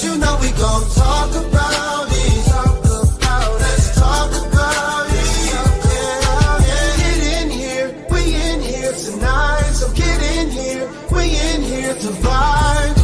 cause you know we gon' talk about it. Let's talk about it. Get in here, we in here tonight. So get in here, we in here to vibe.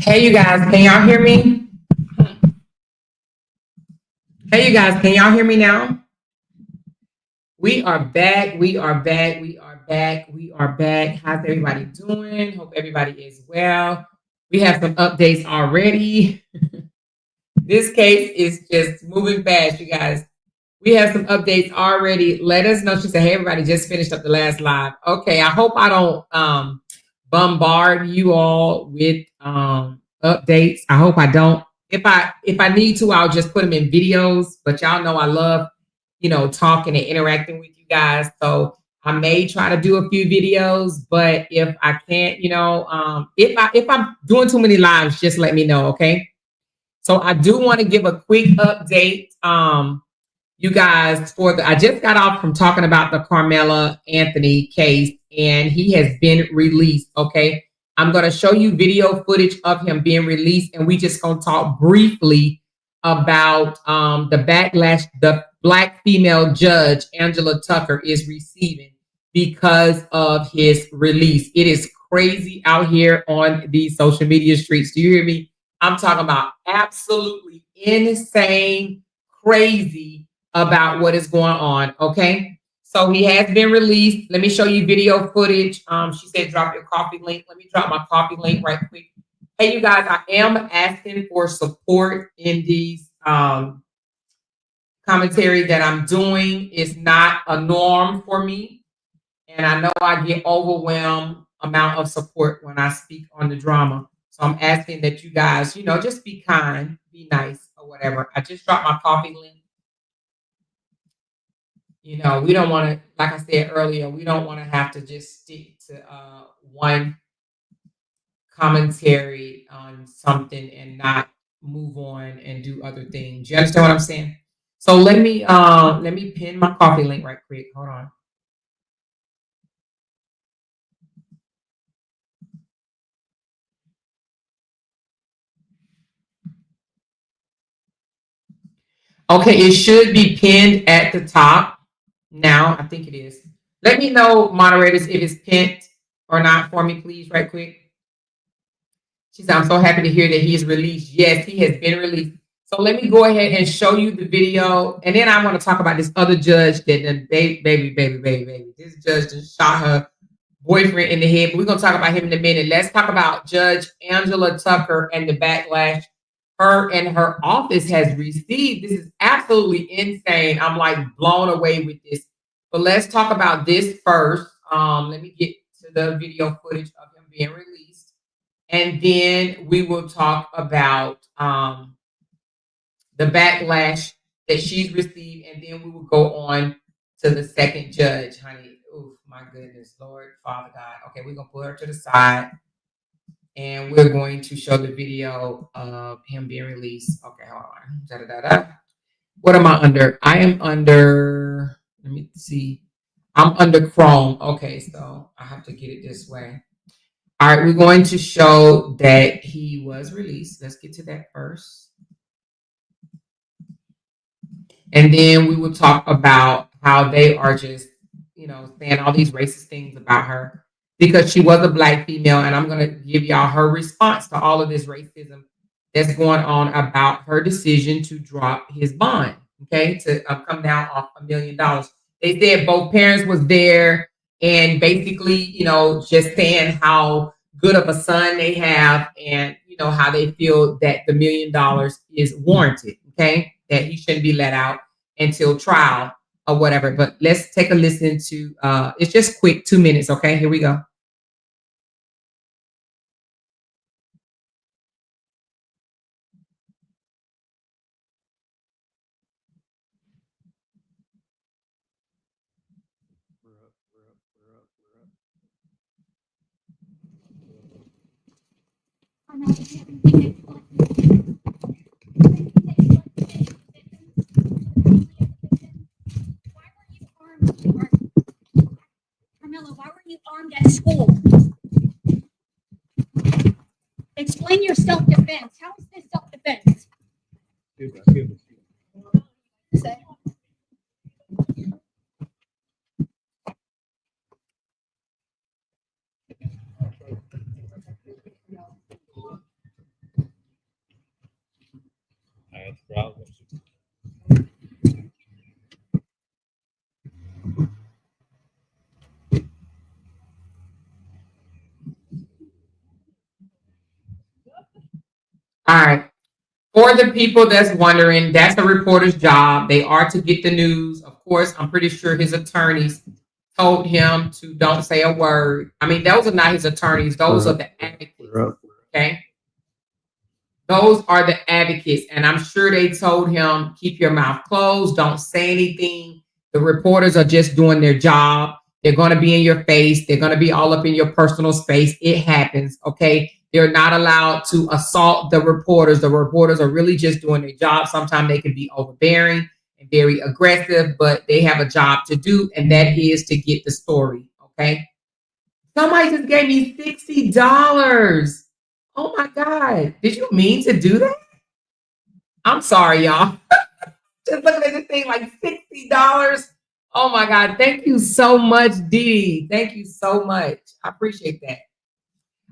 Hey, you guys, can y'all hear me? Hey, you guys, can y'all hear me now? We are back. We are back. We are back. We are back. How's everybody doing? Hope everybody is well. We have some updates already. This case is just moving fast, you guys. We have some updates already. Let us know. She said, hey, everybody just finished up the last live. Okay, I hope I don't bombard you all with updates. I hope I don't. If I need to, I'll just put them in videos. But y'all know I love, talking and interacting with you guys. So I may try to do a few videos, but if I can't, if I'm doing too many lives, just let me know, okay? So I do want to give a quick update. You guys, I just got off from talking about the Karmelo Anthony case, and he has been released. Okay, I'm going to show you video footage of him being released, and we just going to talk briefly about the backlash the Black female judge Angela Tucker is receiving because of his release. It is crazy out here on these social media streets. Do you hear me? I'm talking about absolutely insane, crazy about what is going on. Okay. So he has been released. Let me show you video footage. She said, drop your coffee link. Let me drop my coffee link right quick. Hey, you guys, I am asking for support in these commentary that I'm doing. It's not a norm for me. And I know I get overwhelmed amount of support when I speak on the drama. So I'm asking that you guys, just be kind, be nice or whatever. I just dropped my coffee link. We don't want to, like I said earlier, we don't want to have to just stick to one commentary on something and not move on and do other things. You understand what I'm saying? So let me pin my coffee link right quick. Hold on. Okay, it should be pinned at the top. Now, I think it is. Let me know, moderators, if it's pinned or not for me, please, right quick. She said, I'm so happy to hear that he's released. Yes, he has been released. So let me go ahead and show you the video. And then I want to talk about this other judge that, baby. This judge just shot her boyfriend in the head. But we're going to talk about him in a minute. Let's talk about Judge Angela Tucker and the backlash her and her office has received. This is absolutely insane. I'm like blown away with this. But let's talk about this first. Let me get to the video footage of him being released. And then we will talk about the backlash that she's received. And then we will go on to the second judge, honey. Oh, my goodness, Lord, Father God. Okay, we're going to put her to the side. And we're going to show the video of him being released. Okay, hold on. What am I under? I am under, let me see. I'm under Chrome. Okay, so I have to get it this way. All right, we're going to show that he was released. Let's get to that first. And then we will talk about how they are just, saying all these racist things about her because she was a Black female. And I'm going to give y'all her response to all of this racism that's going on about her decision to drop his bond, okay, to come down off $1 million. They said both parents was there and basically, just saying how good of a son they have and, how they feel that the $1 million is warranted, okay, that he shouldn't be let out until trial or whatever. But let's take a listen to, it's just quick, 2 minutes, okay? Here we go. Karmelo, why were you armed at school? Explain your self-defense. How is this self-defense? Say. All right. For the people that's wondering, that's a reporter's job. They are to get the news. Of course, I'm pretty sure his attorneys told him to don't say a word. I mean, those are not his attorneys. Those are the advocates. Okay. Those are the advocates. And I'm sure they told him, keep your mouth closed. Don't say anything. The reporters are just doing their job. They're going to be in your face. They're going to be all up in your personal space. It happens. Okay. They're not allowed to assault the reporters. The reporters are really just doing their job. Sometimes they can be overbearing and very aggressive, but they have a job to do, and that is to get the story. Okay. Somebody just gave me $60. Oh my God. Did you mean to do that? I'm sorry, y'all. Just looking at this thing like $60. Oh my God. Thank you so much, Dee. Thank you so much. I appreciate that.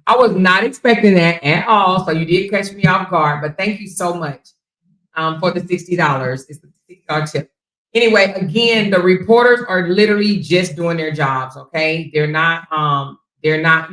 I was not expecting that at all. So you did catch me off guard, but thank you so much for the $60. It's the $60 tip. Anyway, again, the reporters are literally just doing their jobs. Okay. They're not, they're not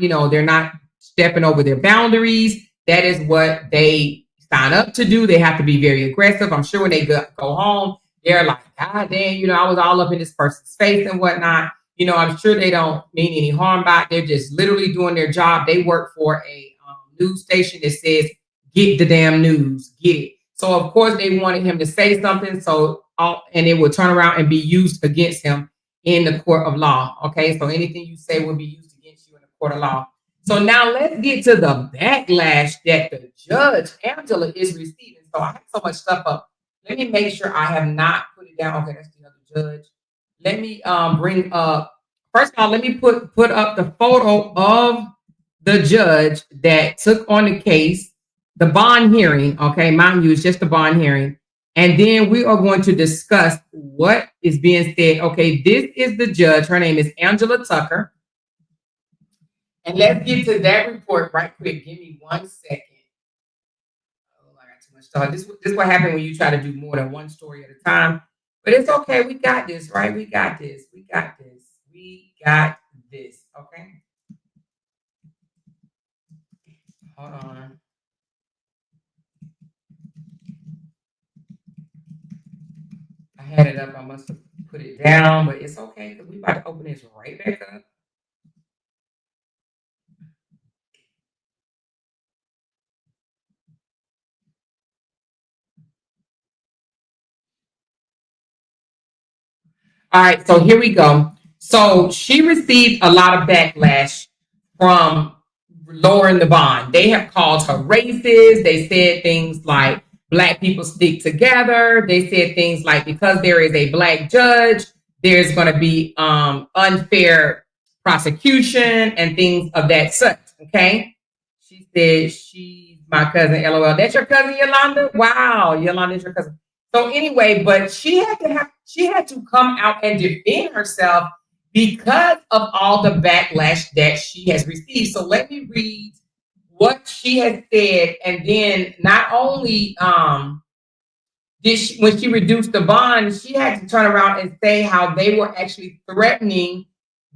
stepping over their boundaries. That is what they sign up to do. They have to be very aggressive. I'm sure when they go home, they're like, God damn, I was all up in this person's face and whatnot. I'm sure they don't mean any harm by it. They're just literally doing their job. They work for a news station that says, get the damn news, get it. So, of course, they wanted him to say something. And it will turn around and be used against him in the court of law. Okay. So anything you say will be used against you in the court of law. So now let's get to the backlash that the judge, Angela, is receiving. So I have so much stuff up. Let me make sure I have not put it down. Okay, that's the other judge. Let me bring up, first of all, let me put up the photo of the judge that took on the case, the bond hearing. Okay, mind you, it's just the bond hearing. And then we are going to discuss what is being said. Okay, this is the judge. Her name is Angela Tucker. And let's get to that report right quick. Give me 1 second. Oh, I got too much stuff. This is what happened when you try to do more than one story at a time. But it's okay. We got this, right? We got this. We got this. We got this. Okay. Hold on. I had it up. I must have put it down, but it's okay because we about to open this right back up. All right, so here we go. So she received a lot of backlash from lowering the bond. They have called her racist. They said things like Black people stick together. They said things like because there is a Black judge, there's going to be unfair prosecution and things of that such. Okay. She said she's my cousin. LOL. That's your cousin, Yolanda? Wow, Yolanda is your cousin. So anyway, but she had to come out and defend herself because of all the backlash that she has received. So let me read what she has said, and then not only when she reduced the bond, she had to turn around and say how they were actually threatening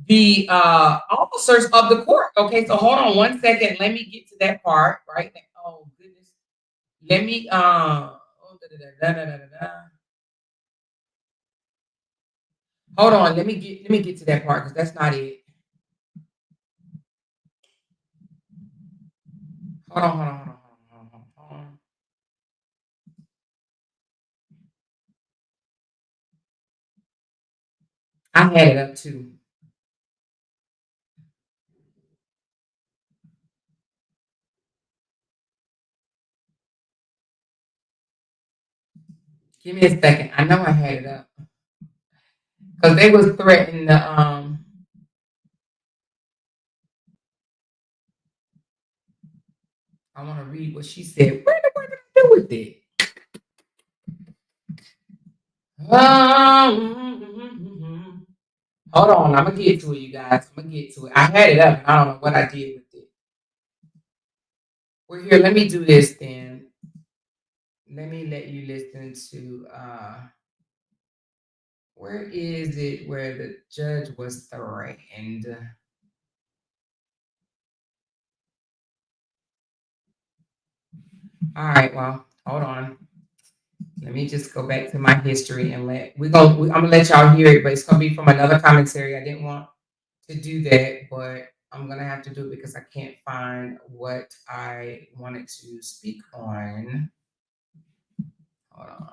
the officers of the court. Okay, so hold on 1 second. Let me get to that part right now. Oh goodness. Let me hold on. Let me get to that part because that's not it. Hold on. I had it up too. Give me a second. I know I had it up because they was threatening the I want to read what she said. What did I do with it? Hold on. I'm gonna get to it, you guys. I'm gonna get to it. I had it up, and I don't know what I did with it. We're here. Let me do this then. Let me let you listen to where is it where the judge was threatened? All right, well, hold on. Let me just go back to my history and I'm gonna let y'all hear it, but it's gonna be from another commentary. I didn't want to do that, but I'm gonna have to do it because I can't find what I wanted to speak on. Hold on.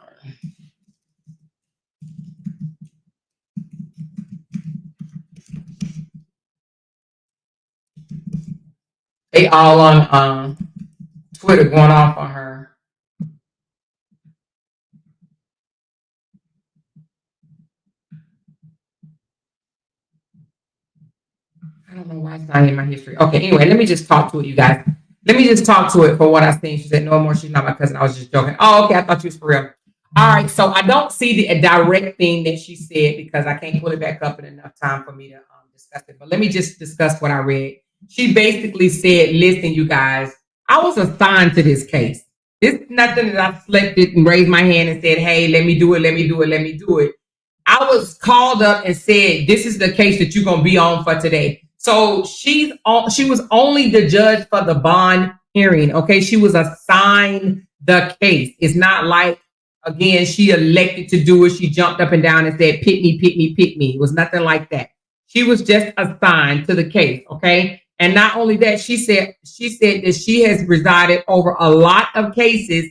They all on Twitter going off on her. I don't know why it's not in my history. Okay, anyway, let me just talk to it, you guys. Let me just talk to it for what I seen. She said, no more, she's not my cousin. I was just joking. Oh, okay, I thought you was for real. All right, so I don't see the direct thing that she said because I can't pull it back up in enough time for me to discuss it. But let me just discuss what I read. She basically said, listen, you guys, I was assigned to this case. This is nothing that I selected and raised my hand and said, hey, let me do it, let me do it, let me do it. I was called up and said, this is the case that you're going to be on for today. So she was only the judge for the bond hearing. Okay. She was assigned the case. It's not like, again, she elected to do it. She jumped up and down and said, pick me, pick me, pick me. It was nothing like that. She was just assigned to the case. Okay. And not only that, she said that she has resided over a lot of cases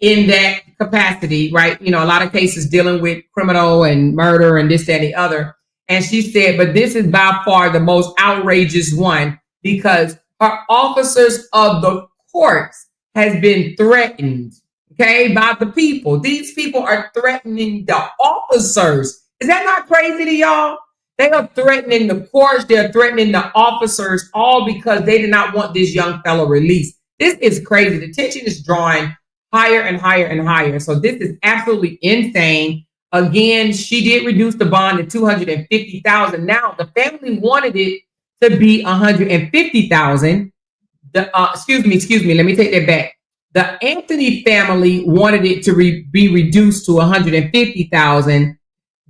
in that capacity, right? You know, a lot of cases dealing with criminal and murder and this, that, and the other. And she said, but this is by far the most outrageous one because her officers of the courts has been threatened, okay, by the people. These people are threatening the officers. Is that not crazy to y'all? They are threatening the courts. They're threatening the officers, all because they did not want this young fellow released. This is crazy. The tension is drawing higher and higher and higher. So this is absolutely insane. Again, she did reduce the bond to $250,000. Now the family wanted it to be $150,000. Excuse me. Let me take that back. The Anthony family wanted it to be reduced to $150,000.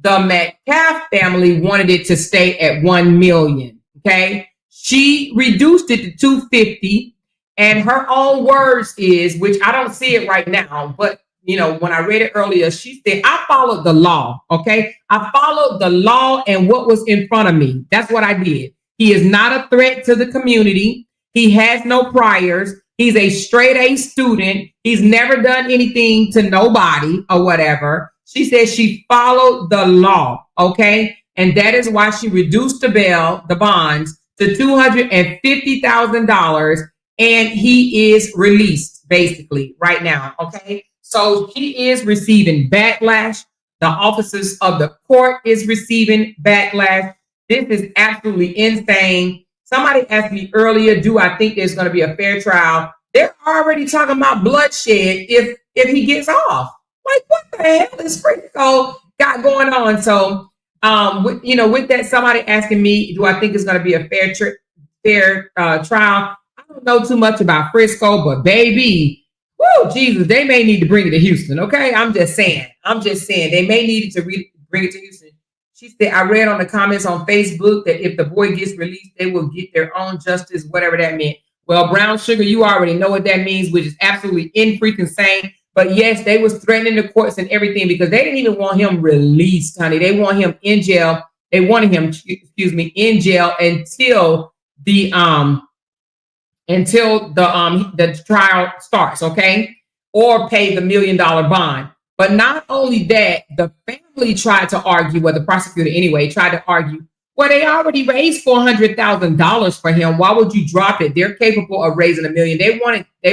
The Metcalf family wanted it to stay at $1 million. Okay, she reduced it to $250,000, and her own words is, which I don't see it right now, but you know, when I read it earlier, she said, I followed the law. Okay. I followed the law and what was in front of me. That's what I did. He is not a threat to the community. He has no priors. He's a straight A student. He's never done anything to nobody or whatever. She said she followed the law. Okay. And that is why she reduced the bonds to $250,000. And he is released basically right now. Okay. So he is receiving backlash. The officers of the court is receiving backlash. This is absolutely insane. Somebody asked me earlier, do I think there's going to be a fair trial? They're already talking about bloodshed if he gets off. Like, what the hell is Frisco got going on? So, with that, somebody asking me, do I think it's going to be a fair trial? I don't know too much about Frisco, but baby, woo, Jesus, they may need to bring it to Houston, okay? I'm just saying. They may need to bring it to Houston. She said, I read on the comments on Facebook that if the boy gets released, they will get their own justice, whatever that meant. Well, brown sugar, you already know what that means, which is absolutely insane. But yes, they was threatening the courts and everything because they didn't even want him released, honey. They want him in jail. They wanted him, in jail until the trial starts, okay? Or pay the $1 million bond. But not only that, the family tried to argue, well, the prosecutor anyway, tried to argue, well, they already raised $400,000 for him. Why would you drop it? They're capable of raising $1 million. They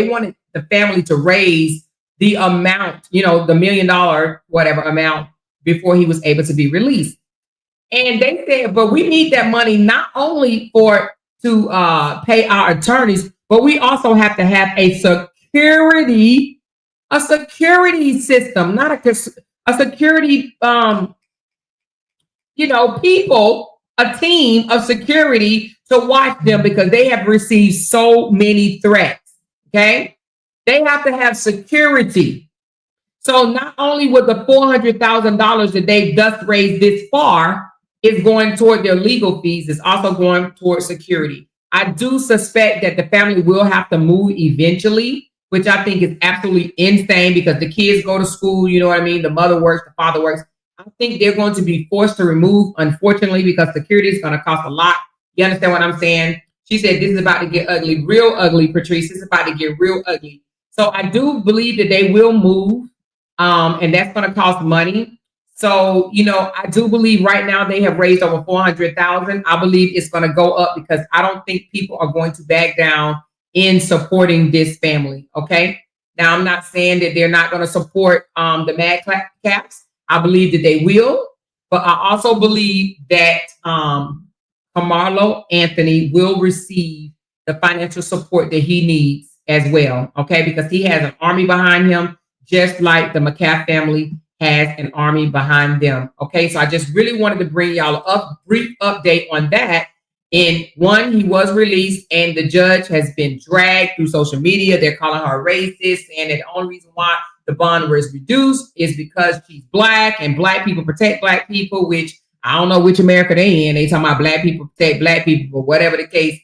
wanted the family to raise the amount, the $1 million, whatever amount, before he was able to be released. And they said, but we need that money not only to pay our attorneys, but we also have to have a security system, not a security, people, a team of security to watch them because they have received so many threats. Okay. They have to have security. So not only would the $400,000 that they've thus raised this far is going toward their legal fees, it's also going toward security. I do suspect that the family will have to move eventually which I think is absolutely insane because the kids go to school, you know what I mean? The mother works, the father works. I think they're going to be forced to remove, unfortunately, because security is going to cost a lot. You understand what I'm saying? She said, this is about to get ugly, real ugly, Patrice. This is about to get real ugly. So I do believe that they will move, and that's going to cost money. So, you know, I do believe right now they have raised over 400,000. I believe it's going to go up because I don't think people are going to back down in supporting this family. Okay. Now, I'm not saying that they're not going to support the Mad Caps. I believe that they will, but I also believe that Karmelo Anthony will receive the financial support that he needs as well. Okay. Because he has an army behind him, just like the McCaff family has an army behind them. Okay, so I just really wanted to bring y'all a brief update on that. In one, he was released and the judge has been dragged through social media. They're calling her racist, and the only reason why the bond was reduced is because she's black and black people protect black people, which I don't know which America they in. They talking about black people protect black people, but whatever the case,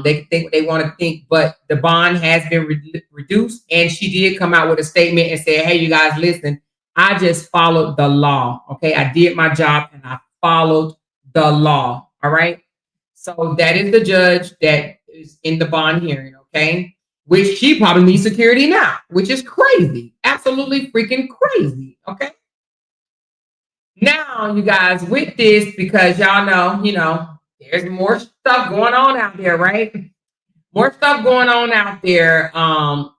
they think what they want to think, but the bond has been reduced, and she did come out with a statement and say, hey, you guys, listen, I just followed the law. Okay. I did my job and I followed the law. All right. So that is the judge that is in the bond hearing. Okay. Which she probably needs security now, which is crazy. Absolutely freaking crazy. Okay. Now, you guys, with this, because y'all know, you know, there's more stuff going on out there, right? More stuff going on out there.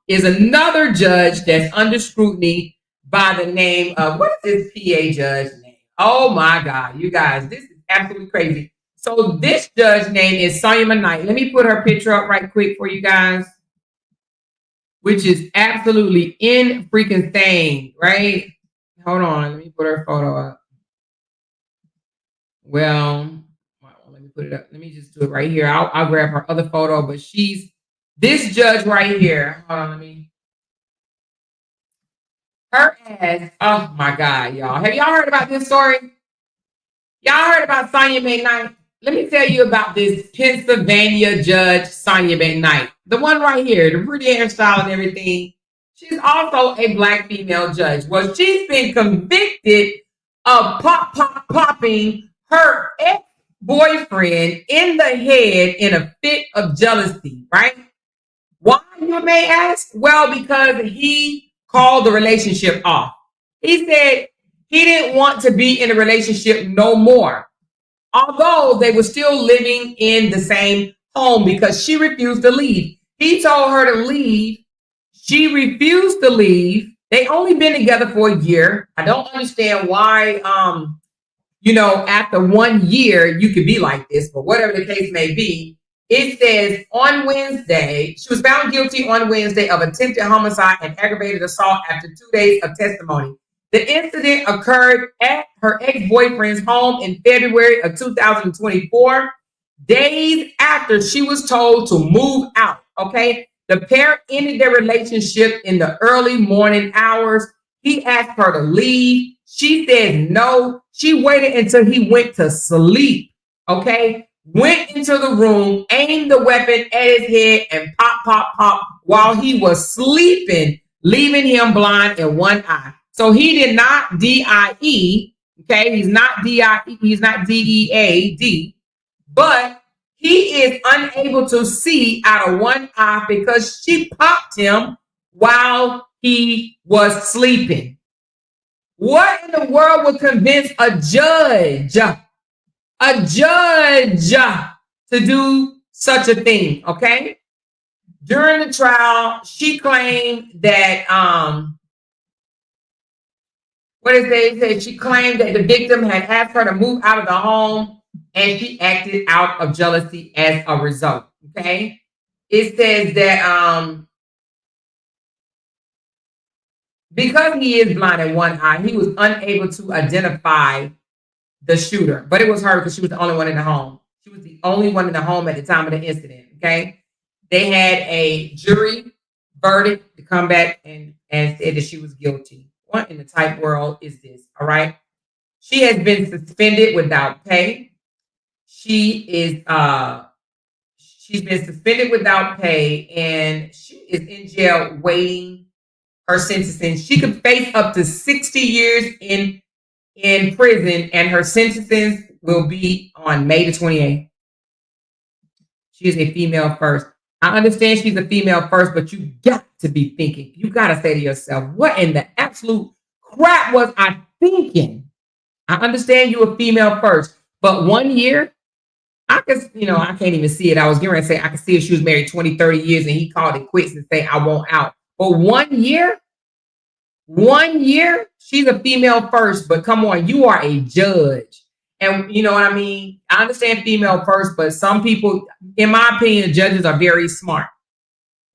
Is another judge that's under scrutiny by the name of, what is this PA judge name? Oh my God, you guys, this is absolutely crazy. So this judge name is Sonya McKnight. Let me put her picture up right quick for you guys, which is absolutely in freaking thing, right? Hold on, let me put her photo up. Well, let me put it up. Let me just do it right here. I'll grab her other photo, but she's this judge right here. Hold on, let me. Her ass, oh my God, y'all. Have y'all heard about this story? Y'all heard about Sonya McKnight? Let me tell you about this Pennsylvania judge, Sonya McKnight. The one right here, the pretty hairstyle and everything. She's also a black female judge. Well, she's been convicted of popping her ex-boyfriend in the head in a fit of jealousy, right? Why, you may ask? Well, because he called the relationship off. He said he didn't want to be in a relationship no more, although they were still living in the same home, because she refused to leave. He told her to leave. She refused to leave. They only been together for a year. I don't understand why, you know, after 1 year, you could be like this, but whatever the case may be. It says on Wednesday, she was found guilty on Wednesday of attempted homicide and aggravated assault after 2 days of testimony. The incident occurred at her ex-boyfriend's home in February of 2024, days after she was told to move out. Okay. The pair ended their relationship in the early morning hours. He asked her to leave. She said no. She waited until he went to sleep. Okay. Went into the room, aimed the weapon at his head, and pop while he was sleeping, leaving him blind in one eye. So he did not DIE. Okay. He's not DIE. He's not DEAD, but he is unable to see out of one eye because she popped him while he was sleeping. What in the world would convince a judge to do such a thing? Okay. During the trial, she claimed that she claimed that the victim had asked her to move out of the home, and she acted out of jealousy as a result. Okay. It says that because he is blind in one eye, he was unable to identify the shooter, but it was her because she was the only one in the home. She was the only one in the home at the time of the incident. Okay. They had a jury verdict to come back and said that she was guilty. What in the type world is this? All right. She has been suspended without pay. She She's been suspended without pay, and she is in jail waiting her sentencing. She could face up to 60 years in prison, and her sentencing will be on May the 28th. She is a female first. I understand she's a female first, but you got to be thinking. You got to say to yourself, what in the absolute crap was I thinking? I understand you a female first, but 1 year, I could, I can't even see it. I was going to say, I could see if she was married 20, 30 years and he called it quits and say, I want out. But 1 year, she's a female first, but come on, you are a judge. And you know what I mean? I understand female first, but some people, in my opinion, judges are very smart.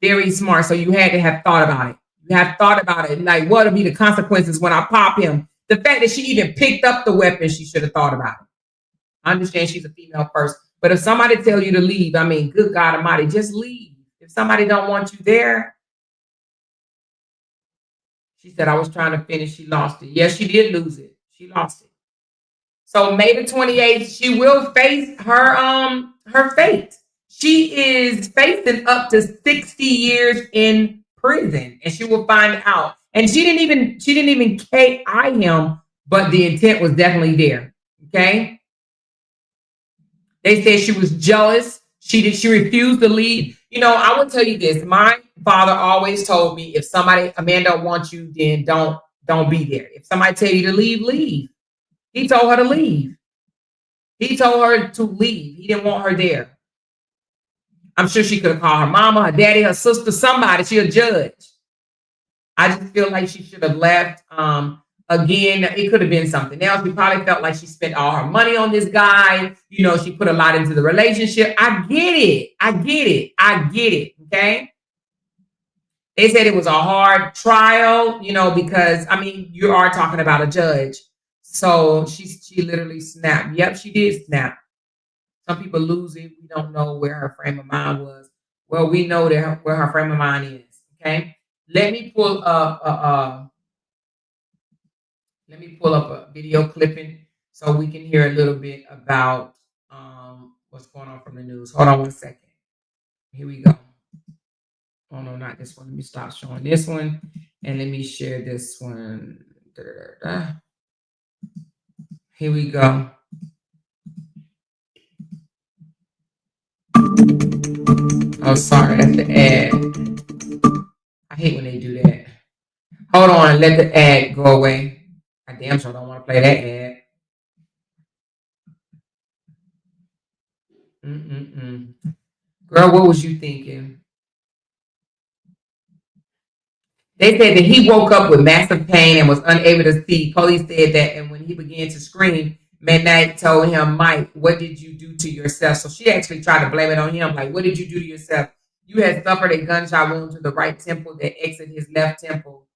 Very smart. So you had to have thought about it. You have thought about it. Like, what would be the consequences when I pop him? The fact that she even picked up the weapon, she should have thought about it. I understand she's a female first, but if somebody tell you to leave, I mean, good God Almighty, just leave. If somebody don't want you there, she said, I was trying to finish. She lost it. Yes, she did lose it. She lost it. So May the 28th, she will face her fate. She is facing up to 60 years in prison, and she will find out. And she didn't even KI him, but the intent was definitely there. Okay. They said she was jealous. She refused to leave. I will tell you this. My father always told me, if a man don't want you, then don't be there. If somebody tell you to leave, leave. He told her to leave. He told her to leave. He didn't want her there. I'm sure she could have called her mama, her daddy, her sister, somebody. She's a judge. I just feel like she should have left. Again, it could have been something else. We probably felt like she spent all her money on this guy. She put a lot into the relationship. I get it. Okay. They said it was a hard trial, because you are talking about a judge. So she literally snapped. Yep, she did snap. Some people lose it. We don't know where her frame of mind was. Well, we know where her frame of mind is. Okay. Let me pull up a video clipping so we can hear a little bit about what's going on from the news. Hold on 1 second. Here we go. Oh, no, not this one. Let me stop showing this one, and let me share this one. Here we go. Oh, sorry, that's the ad. I hate when they do that. Hold on, let the ad go away. I damn sure don't want to play that ad. Girl, what was you thinking? They said that he woke up with massive pain and was unable to see. Police said that, and when he began to scream, McKnight told him, Mike, what did you do to yourself? So she actually tried to blame it on him. Like, what did you do to yourself? You had suffered a gunshot wound to the right temple that exited his left temple.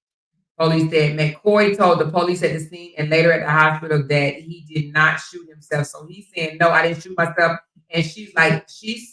Police said McCoy told the police at the scene and later at the hospital that he did not shoot himself. So he's saying, no, I didn't shoot myself. And she's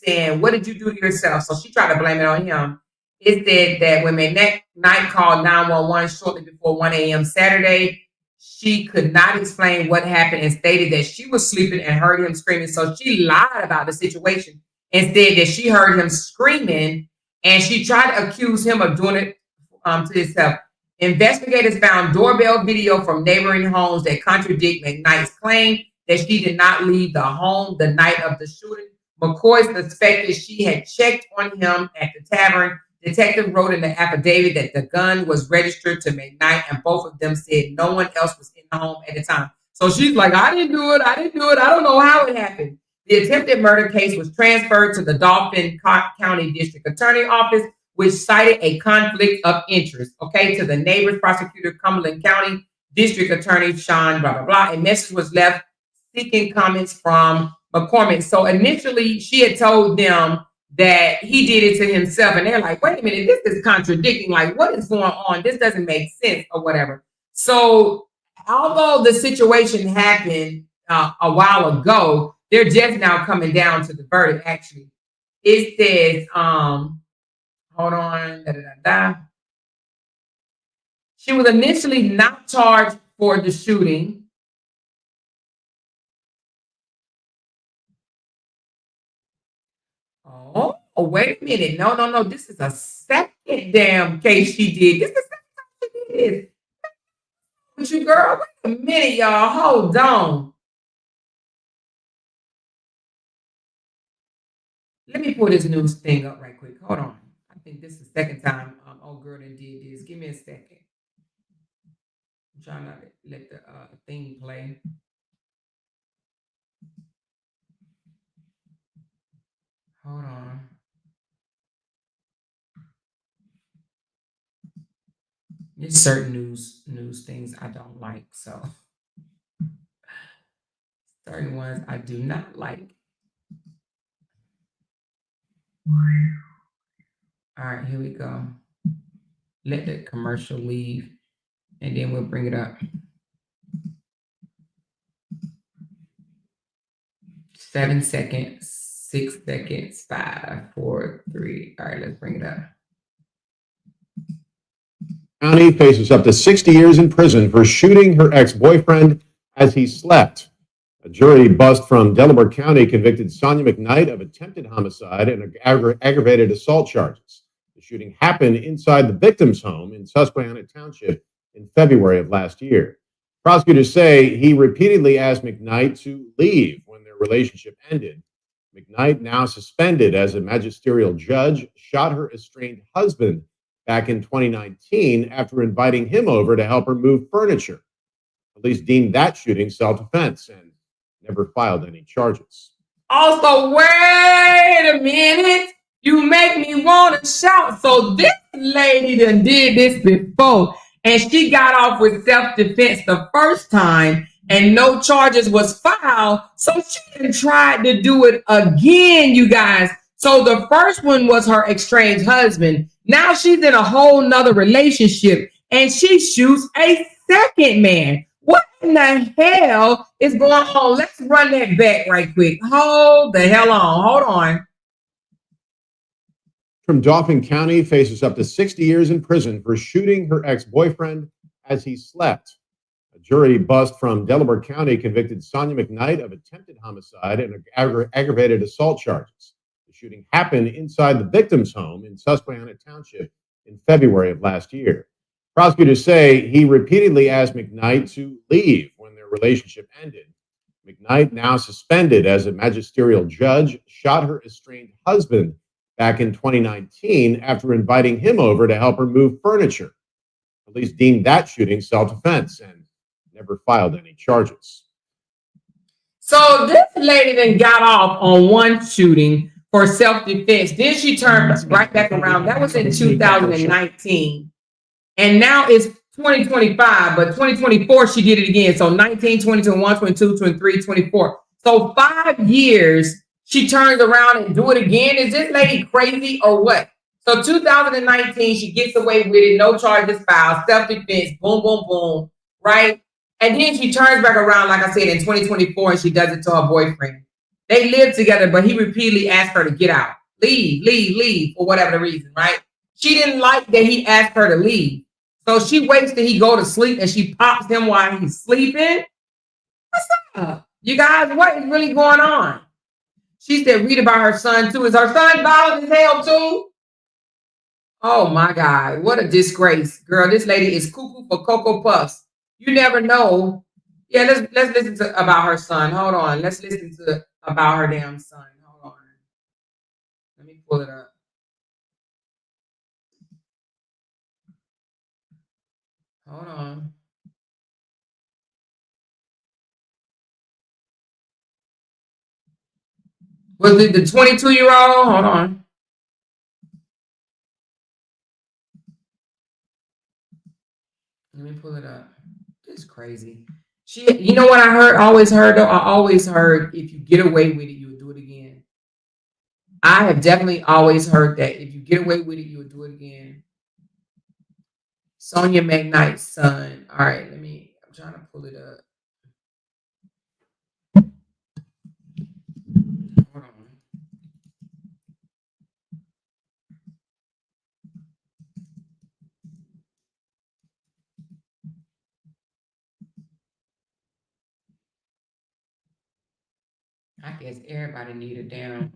saying, what did you do to yourself? So she tried to blame it on him. It said that when McKnight called 911 shortly before 1 a.m. Saturday, she could not explain what happened and stated that she was sleeping and heard him screaming. So she lied about the situation and said that she heard him screaming, and she tried to accuse him of doing it to himself. Investigators found doorbell video from neighboring homes that contradict McKnight's claim that she did not leave the home the night of the shooting. McCoy suspected she had checked on him at the tavern. Detective wrote in the affidavit that the gun was registered to McKnight, and both of them said no one else was in the home at the time. So she's like, I didn't do it. I don't know how it happened. The attempted murder case was transferred to the Dauphin County District Attorney Office, which cited a conflict of interest, to the neighbors, prosecutor, Cumberland County District Attorney Sean, blah, blah, blah. A message was left seeking comments from McCormick. So initially, she had told them that he did it to himself, and they're like, wait a minute, this is contradicting. Like, what is going on? This doesn't make sense or whatever. So although the situation happened a while ago, they're just now coming down to the verdict, actually. It says, hold on. She was initially not charged for the shooting. Oh, wait a minute. No. This is a second damn case she did. This is the second time she did this. With you, girl. Wait a minute, y'all. Hold on. Let me pull this news thing up right quick. Hold on. I think this is the second time old girl done did this. Give me a second. I'm trying not to let the thing play. Hold on. There's certain news things I don't like, so certain ones I do not like. All right, here we go. Let the commercial leave, and then we'll bring it up. 7 seconds, 6 seconds, 5, 4, 3. All right, let's bring it up. County faces up to 60 years in prison for shooting her ex-boyfriend as he slept. A jury bust from Delaware County convicted Sonia McKnight of attempted homicide and aggravated assault charges. The shooting happened inside the victim's home in Susquehanna Township in February of last year. Prosecutors say he repeatedly asked McKnight to leave when their relationship ended. McKnight, now suspended as a magisterial judge, shot her estranged husband back in 2019 after inviting him over to help her move furniture. Police deemed that shooting self-defense and never filed any charges. Also, wait a minute. You make me want to shout. So this lady done did this before, and she got off with self-defense the first time, and no charges was filed. So she done tried to do it again, you guys. So the first one was her estranged husband. Now she's in a whole nother relationship, and she shoots a second man. What in the hell is going on? Let's run that back right quick. Hold the hell on. Hold on. From Dauphin County faces up to 60 years in prison for shooting her ex-boyfriend as he slept. A jury bust from Delaware County convicted Sonia McKnight of attempted homicide and aggravated assault charges. The shooting happened inside the victim's home in Susquehanna Township in February of last year. Prosecutors say he repeatedly asked McKnight to leave when their relationship ended. McKnight, now suspended as a magisterial judge, shot her estranged husband back in 2019 after inviting him over to help her move furniture. Police deemed that shooting self-defense and never filed any charges. So this lady then got off on one shooting for self-defense. Then she turned right back around. That was in 2019. And now it's 2025, but 2024, she did it again. So 19, 20, 21, 22, 23, 24. So 5 years, she turns around and do it again. Is this lady crazy or what? So 2019, she gets away with it. No charges filed, self-defense, boom, boom, boom, right? And then she turns back around, like I said, in 2024, and she does it to her boyfriend. They live together, but he repeatedly asked her to get out. Leave, for whatever the reason, right? She didn't like that he asked her to leave. So she waits till he go to sleep and she pops him while he's sleeping. What's up? You guys, what is really going on? She said, read about her son too. Is her son violent as hell too? Oh my God, what a disgrace. Girl, this lady is cuckoo for Cocoa Puffs. You never know. Yeah, let's listen to about her son. Hold on. Let's listen to about her damn son. Hold on. Let me pull it up. Hold on. Was it the 22-year-old? Hold on. Let me pull it up. It's crazy. You know what I heard? Always heard though. I always heard if you get away with it, you'll do it again. I have definitely always heard that if you get away with it, you'll do it again. Sonia McKnight's son. All right, I'm trying to pull it up. Hold on. I guess everybody need a damn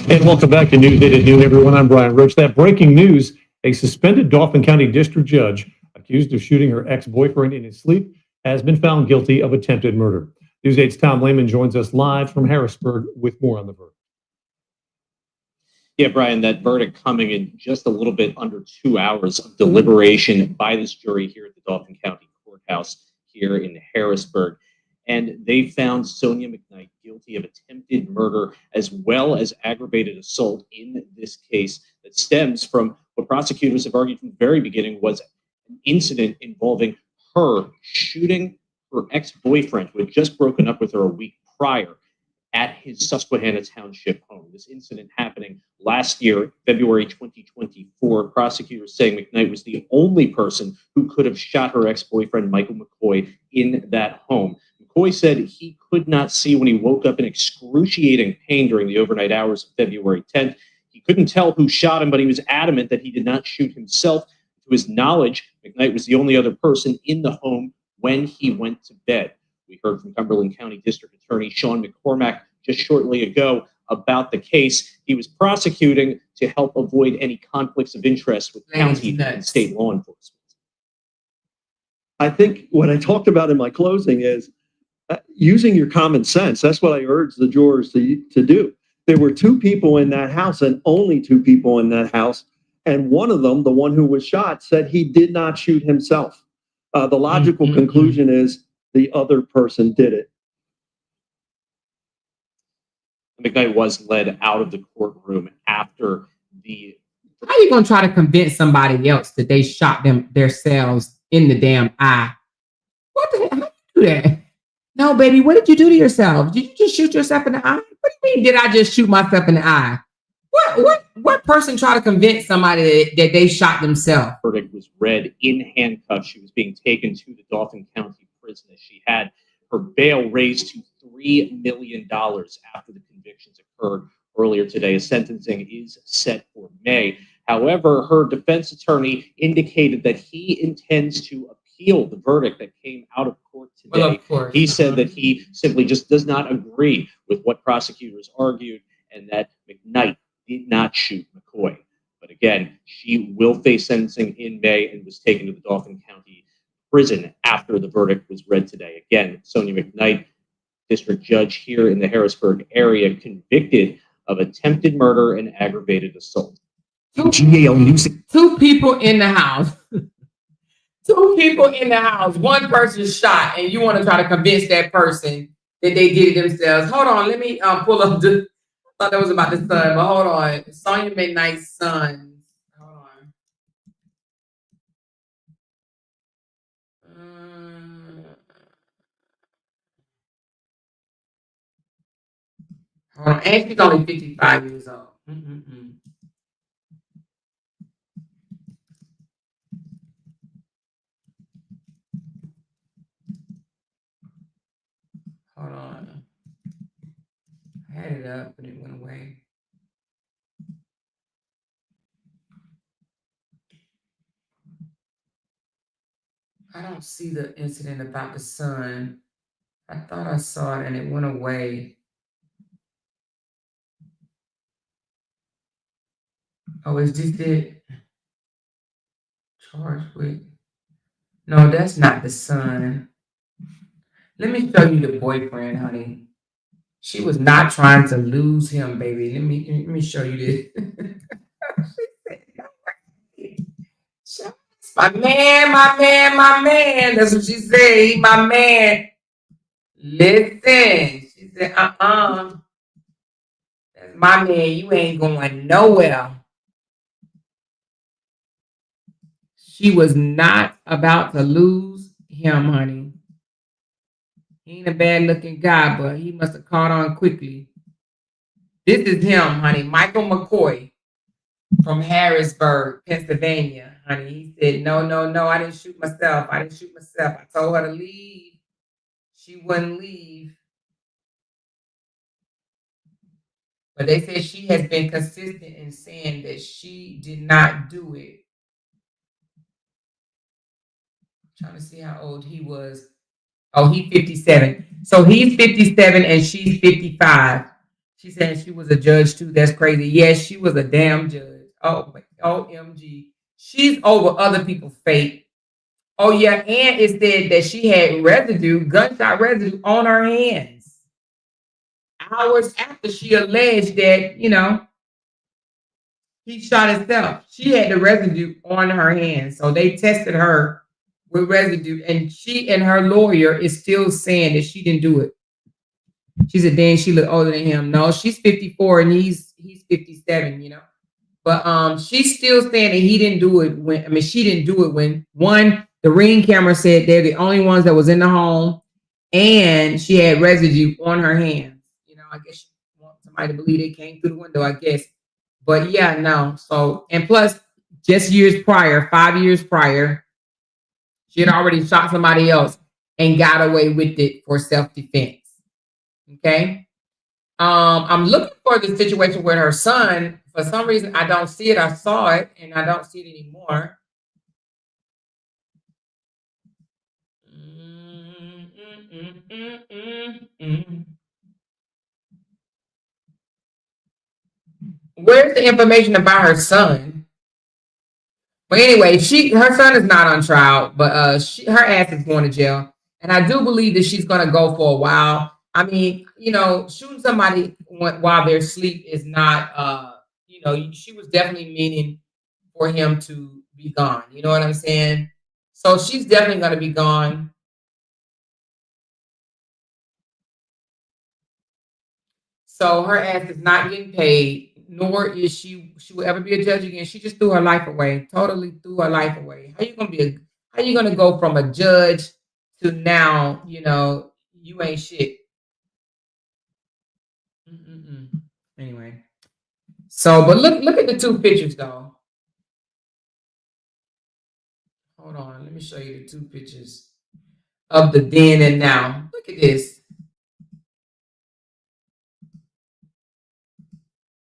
And welcome back to News 8 at noon, everyone. I'm Brian Roach. That breaking news, a suspended Dauphin County District Judge accused of shooting her ex-boyfriend in his sleep has been found guilty of attempted murder. News 8's Tom Lehman joins us live from Harrisburg with more on the verdict. Yeah, Brian, that verdict coming in just a little bit under 2 hours of deliberation by this jury here at the Dauphin County Courthouse here in Harrisburg. And they found Sonia McKnight guilty of attempted murder as well as aggravated assault in this case that stems from what prosecutors have argued from the very beginning was an incident involving her shooting her ex-boyfriend who had just broken up with her a week prior at his Susquehanna Township home. This incident happening last year, February 2024. Prosecutors saying McKnight was the only person who could have shot her ex-boyfriend, Michael McCoy, in that home. McCoy said he could not see when he woke up in excruciating pain during the overnight hours of February 10th. He couldn't tell who shot him, but he was adamant that he did not shoot himself. To his knowledge, McKnight was the only other person in the home when he went to bed. We heard from Cumberland County District Attorney Sean McCormack just shortly ago about the case he was prosecuting to help avoid any conflicts of interest with county and state law enforcement. I think what I talked about in my closing is using your common sense. That's what I urge the jurors to do. There were two people in that house and only two people in that house. And one of them, the one who was shot, said he did not shoot himself. The logical conclusion is the other person did it. McKnight was led out of the courtroom after the... How are you going to try to convince somebody else that they shot themselves in the damn eye? What the hell? How do you do that? No, baby, what did you do to yourself? Did you just shoot yourself in the eye? What do you mean, did I just shoot myself in the eye? What person try to convince somebody that they shot themselves? Verdict was read in handcuffs. She was being taken to the Dauphin County prison as she had her bail raised to $3 million after the convictions occurred earlier today. A sentencing is set for May. However, her defense attorney indicated that he intends to appeal the verdict that came out of court today. Well, of course. He said that he simply just does not agree with what prosecutors argued and that McKnight did not shoot McCoy. But again, she will face sentencing in May and was taken to the Dauphin County prison after the verdict was read today. Again, Sonia McKnight, district judge here in the Harrisburg area, convicted of attempted murder and aggravated assault. Two people in the house. Two people in the house. One person shot, and you want to try to convince that person that they did it themselves. Hold on, let me pull up the... I thought that was about the son, but hold on. Sonia McKnight's son. Hold on. Hold on. And she's only 55 years old. Hold on. I had it up, but it went away. I don't see the incident about the son. I thought I saw it and it went away. Oh, is this it? Charged with... No, that's not the son. Let me show you the boyfriend, honey. She was not trying to lose him, baby. Let me show you this. My man, my man, my man. That's what she said. He my man. Listen. She said, That's my man. You ain't going nowhere. She was not about to lose him, honey. He ain't a bad-looking guy, but he must have caught on quickly. This is him, honey. Michael McCoy from Harrisburg, Pennsylvania, honey. He said, no, I didn't shoot myself. I told her to leave. She wouldn't leave. But they said she has been consistent in saying that she did not do it. I'm trying to see how old he was. Oh, he's 57. So he's 57 and she's 55. She said she was a judge too. That's crazy. Yes, she was a damn judge. Oh, OMG. She's over other people's fate. Oh, yeah. And it said that she had residue, gunshot residue on her hands. Hours after she alleged that, he shot himself. She had the residue on her hands. So they tested her with residue. And she and her lawyer is still saying that she didn't do it. She said, Dan, she looked older than him. No, she's 54 and he's 57, But she's still saying that he didn't do it she didn't do it when the Ring camera said they're the only ones that was in the home, and she had residue on her hands. I guess she wants somebody to believe it came through the window, I guess. But yeah, no. So, and plus, just 5 years prior, she had already shot somebody else and got away with it for self-defense. Okay. I'm looking for the situation where her son, for some reason, I don't see it. I saw it and I don't see it anymore. Where's the information about her son? But anyway, her son is not on trial, but her ass is going to jail. And I do believe that she's going to go for a while. I mean, shooting somebody while they're asleep is not, she was definitely meaning for him to be gone. You know what I'm saying? So she's definitely going to be gone. So her ass is not getting paid, nor is she will ever be a judge again. She just threw her life away, totally threw her life away. How you gonna go from a judge to now, you ain't shit. Anyway, so but look at the two pictures though. Hold on, let me show you the two pictures of the then and now. Look at this.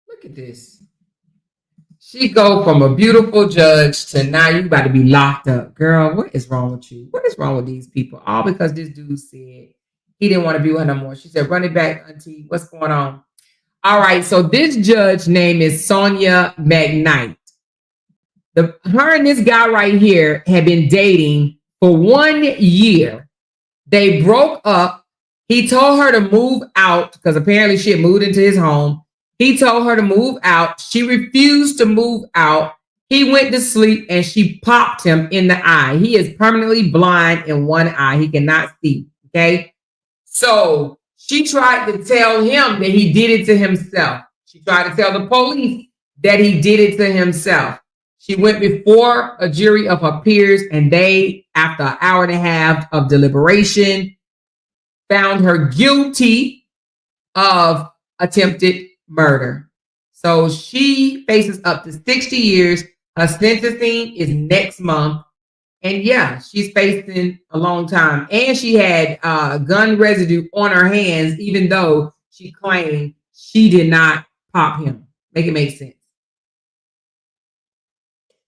Look at this. She go from a beautiful judge to now you about to be locked up. Girl, what is wrong with you? What is wrong with these people? All because this dude said he didn't want to be with her no more. She said, run it back, auntie. What's going on? All right, so this judge name is Sonya McKnight. Her and this guy right here had been dating for 1 year. They broke up. He told her to move out because apparently she had moved into his home. He told her to move out. She refused to move out. He went to sleep and she popped him in the eye. He is permanently blind in one eye. He cannot see. Okay. So she tried to tell him that he did it to himself. She tried to tell the police that he did it to himself. She went before a jury of her peers and they, after an hour and a half of deliberation, found her guilty of attempted murder. So she faces up to 60 years. Her sentencing is next month. And yeah, she's facing a long time. And she had gun residue on her hands, even though she claimed she did not pop him. Make it make sense.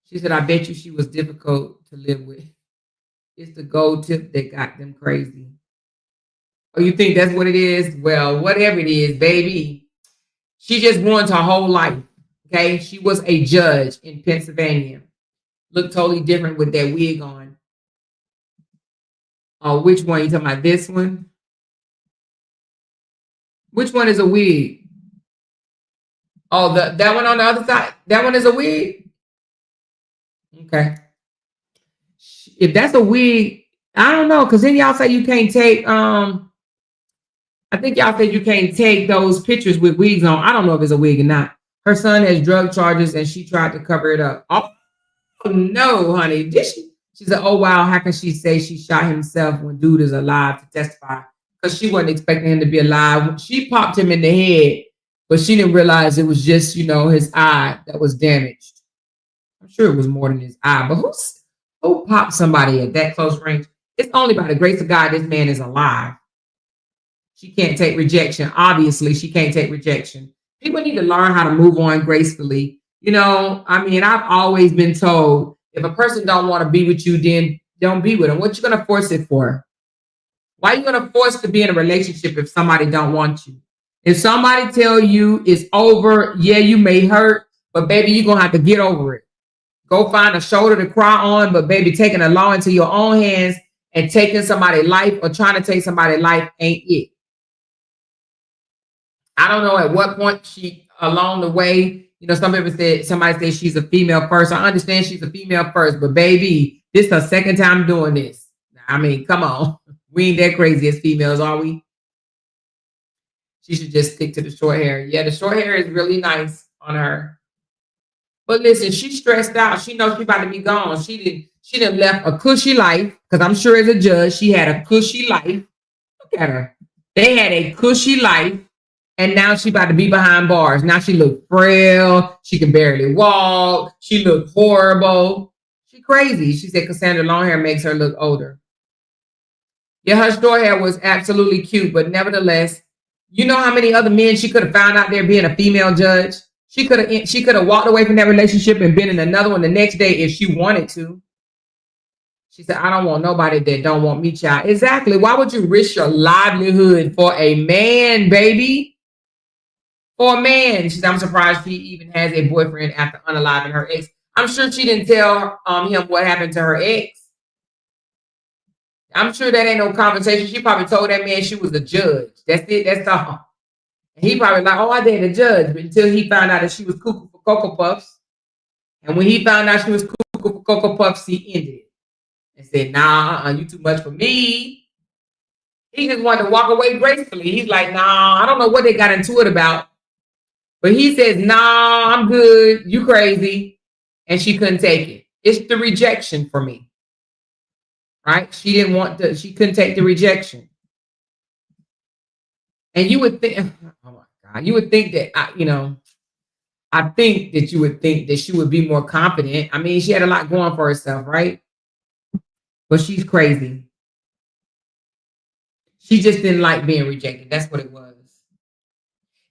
She said, I bet you she was difficult to live with. It's the gold tip that got them crazy. Oh, you think that's what it is? Well, whatever it is, baby. She just ruined her whole life. Okay. She was a judge in Pennsylvania. Looked totally different with that wig on. Oh, which one? You talking about this one? Which one is a wig? Oh, that one on the other side. That one is a wig. Okay. If that's a wig, I don't know, because then y'all say you can't take I think y'all said you can't take those pictures with wigs on. I don't know if it's a wig or not. Her son has drug charges and she tried to cover it up. Oh no, honey. Did she? She said, oh wow, how can she say she shot himself when dude is alive to testify? Because she wasn't expecting him to be alive. She popped him in the head, but she didn't realize it was just, his eye that was damaged. I'm sure it was more than his eye, but who popped somebody at that close range? It's only by the grace of God this man is alive. She can't take rejection. Obviously, she can't take rejection. People need to learn how to move on gracefully. I've always been told if a person don't want to be with you, then don't be with them. What you going to force it for? Why are you going to force to be in a relationship if somebody don't want you? If somebody tell you it's over, yeah, you may hurt, but baby, you're going to have to get over it. Go find a shoulder to cry on, but baby, taking the law into your own hands and taking somebody's life or trying to take somebody's life ain't it. I don't know at what point she, along the way, you know, somebody said she's a female first. I understand she's a female first, but baby, this is her second time doing this. I mean, come on. We ain't that crazy as females, are we? She should just stick to the short hair. Yeah, the short hair is really nice on her. But listen, she's stressed out. She knows she's about to be gone. She didn't left a cushy life, because I'm sure as a judge, she had a cushy life. Look at her. They had a cushy life. And now she about to be behind bars. Now she look frail. She can barely walk. She look horrible. She crazy. She said Cassandra long hair makes her look older. Yeah, her short hair was absolutely cute, but nevertheless, you know how many other men she could have found out there being a female judge? She could have walked away from that relationship and been in another one the next day if she wanted to. She said, I don't want nobody that don't want me, child. Exactly. Why would you risk your livelihood for a man, baby? For a man. She said, I'm surprised she even has a boyfriend after unaliving her ex. I'm sure she didn't tell him what happened to her ex. I'm sure that ain't no conversation. She probably told that man she was a judge. That's it. That's all. And he probably like, oh, I dated a judge. But until he found out that she was cuckoo for Cocoa Puffs. And when he found out she was cuckoo for Cocoa Puffs, he ended it. And said, nah, you too much for me. He just wanted to walk away gracefully. He's like, nah, I don't know what they got into it about. But he says, nah, I'm good. You crazy. And she couldn't take it. It's the rejection for me. Right? She couldn't take the rejection. And you would think, oh my God, you would think that, I think that you would think that she would be more confident. I mean, she had a lot going for herself, right? But she's crazy. She just didn't like being rejected. That's what it was.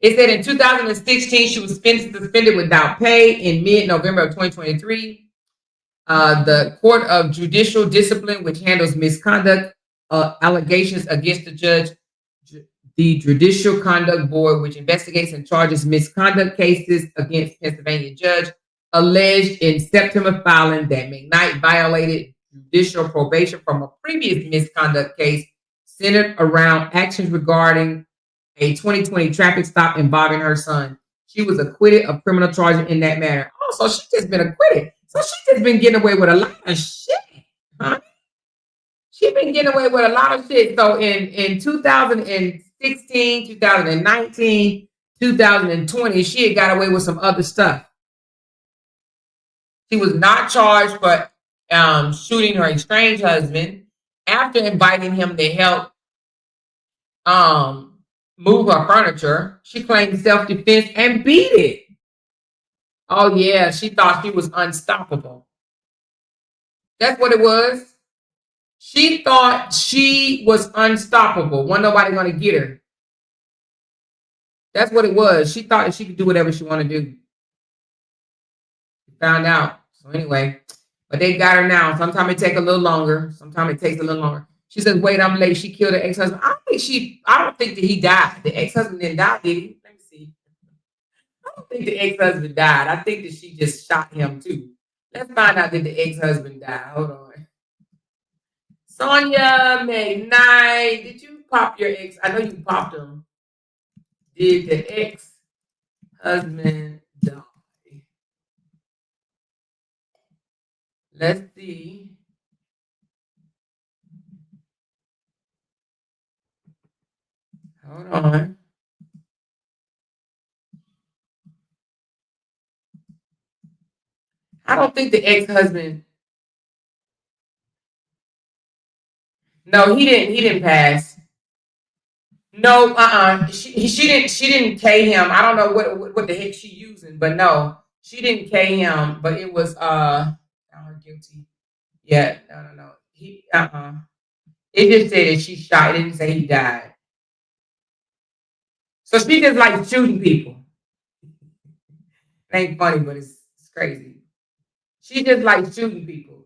It said in 2016, she was suspended without pay in mid-November of 2023. The Court of Judicial Discipline, which handles misconduct allegations against the judge, the Judicial Conduct Board, which investigates and charges misconduct cases against Pennsylvania judge, alleged in September filing that McKnight violated judicial probation from a previous misconduct case centered around actions regarding a 2020 traffic stop involving her son. She was acquitted of criminal charges in that matter. Oh, so she just been acquitted. So she just been getting away with a lot of shit. Huh? She been getting away with a lot of shit. So in 2016, 2019, 2020, she had got away with some other stuff. She was not charged for shooting her estranged husband after inviting him to help move her furniture. She claimed self-defense and beat it. Oh yeah, she thought she was unstoppable. That's what it was. She thought she was unstoppable. Wasn't nobody gonna get her. That's what it was. She thought that she could do whatever she wanted to do. Found out. So anyway, but they got her now. Sometimes it takes a little longer. Sometimes it takes a little longer. She says, wait, I'm late. She killed her ex-husband. I don't think that he died. The ex-husband didn't die, did he? Let me see. I don't think the ex-husband died. I think that she just shot him too. Let's find out that the ex-husband died. Hold on. Sonya McKnight, did you pop your ex? I know you popped him. Did the ex-husband die? Let's see. Hold on. I don't think the ex-husband. No, he didn't pass. No, she didn't K him. I don't know what the heck she using, but no, she didn't K him. But it was guilty. Yeah, no. He It just said that she shot. It didn't say he died. So she just like shooting people. It ain't funny, but it's crazy. She just like shooting people.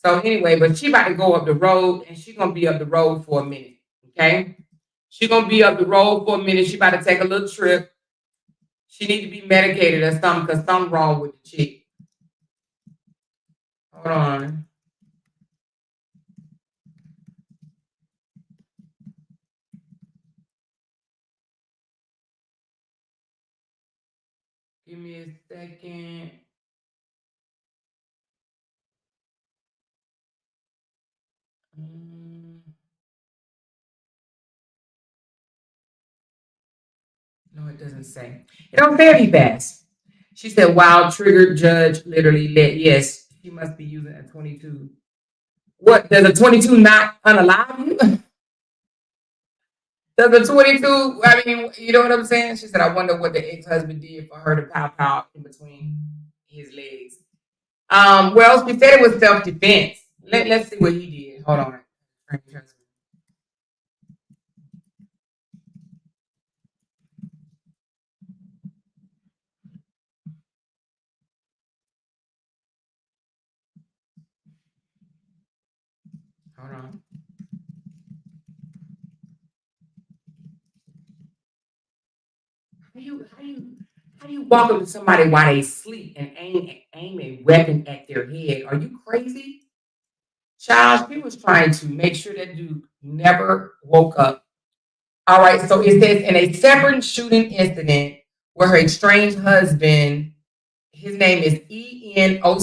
So anyway, but she about to go up the road, and she's gonna be up the road for a minute. Okay. She gonna be up the road for a minute. She about to take a little trip. She need to be medicated or something because something wrong with the chick. Hold on. Give me a second. No, it doesn't say. It don't say any fast. She said, "Wow, triggered judge literally lit." Yes, she must be using a 22. What does a 22 not unalive you? Does a 22? I mean, you know what I'm saying? She said, "I wonder what the ex-husband did for her to pow in between his legs." Well, she said it was self-defense. Let's see what he did. Hold on. Hold on. How do you walk up to somebody while they sleep and aim a weapon at their head? Are you crazy? Child, she was trying to make sure that dude never woke up. All right, so it says in a separate shooting incident where her estranged husband, his name is Enoch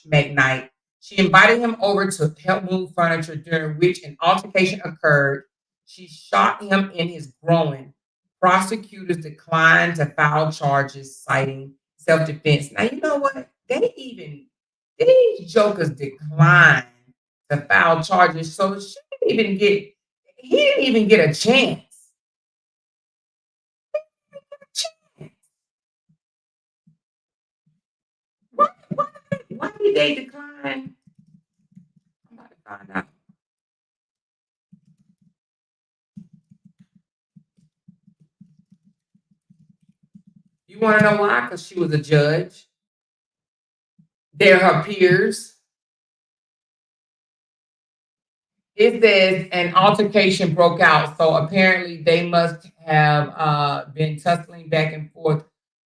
McKnight, she invited him over to help move furniture, during which an altercation occurred. She shot him in his groin. Prosecutors declined to file charges, citing self-defense. Now, you know what? These jokers declined to file charges, so he didn't even get a chance. Why did they decline? I'm about to find out. You want to know why? Because she was a judge. They're her peers. It says an altercation broke out, so apparently they must have been tussling back and forth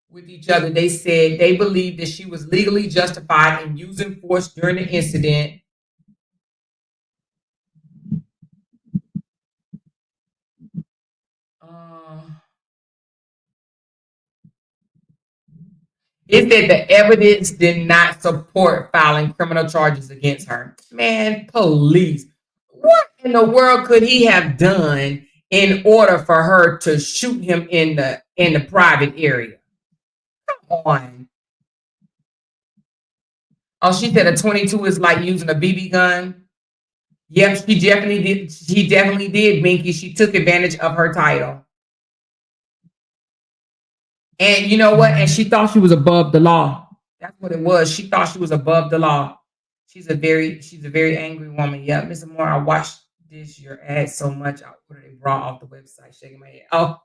with each other. They said they believed that she was legally justified in using force during the incident. It said the evidence did not support filing criminal charges against her. Man, police. What in the world could he have done in order for her to shoot him in the private area? Come on. Oh, she said a 22 is like using a BB gun. Yep, she definitely did. She definitely did, Binky. She took advantage of her title. And you know what? And she thought she was above the law. That's what it was. She thought she was above the law. She's a very angry woman. Yeah, Miss Amoira, I watched your ad so much. I ordered a bra off the website, shaking my head. Oh,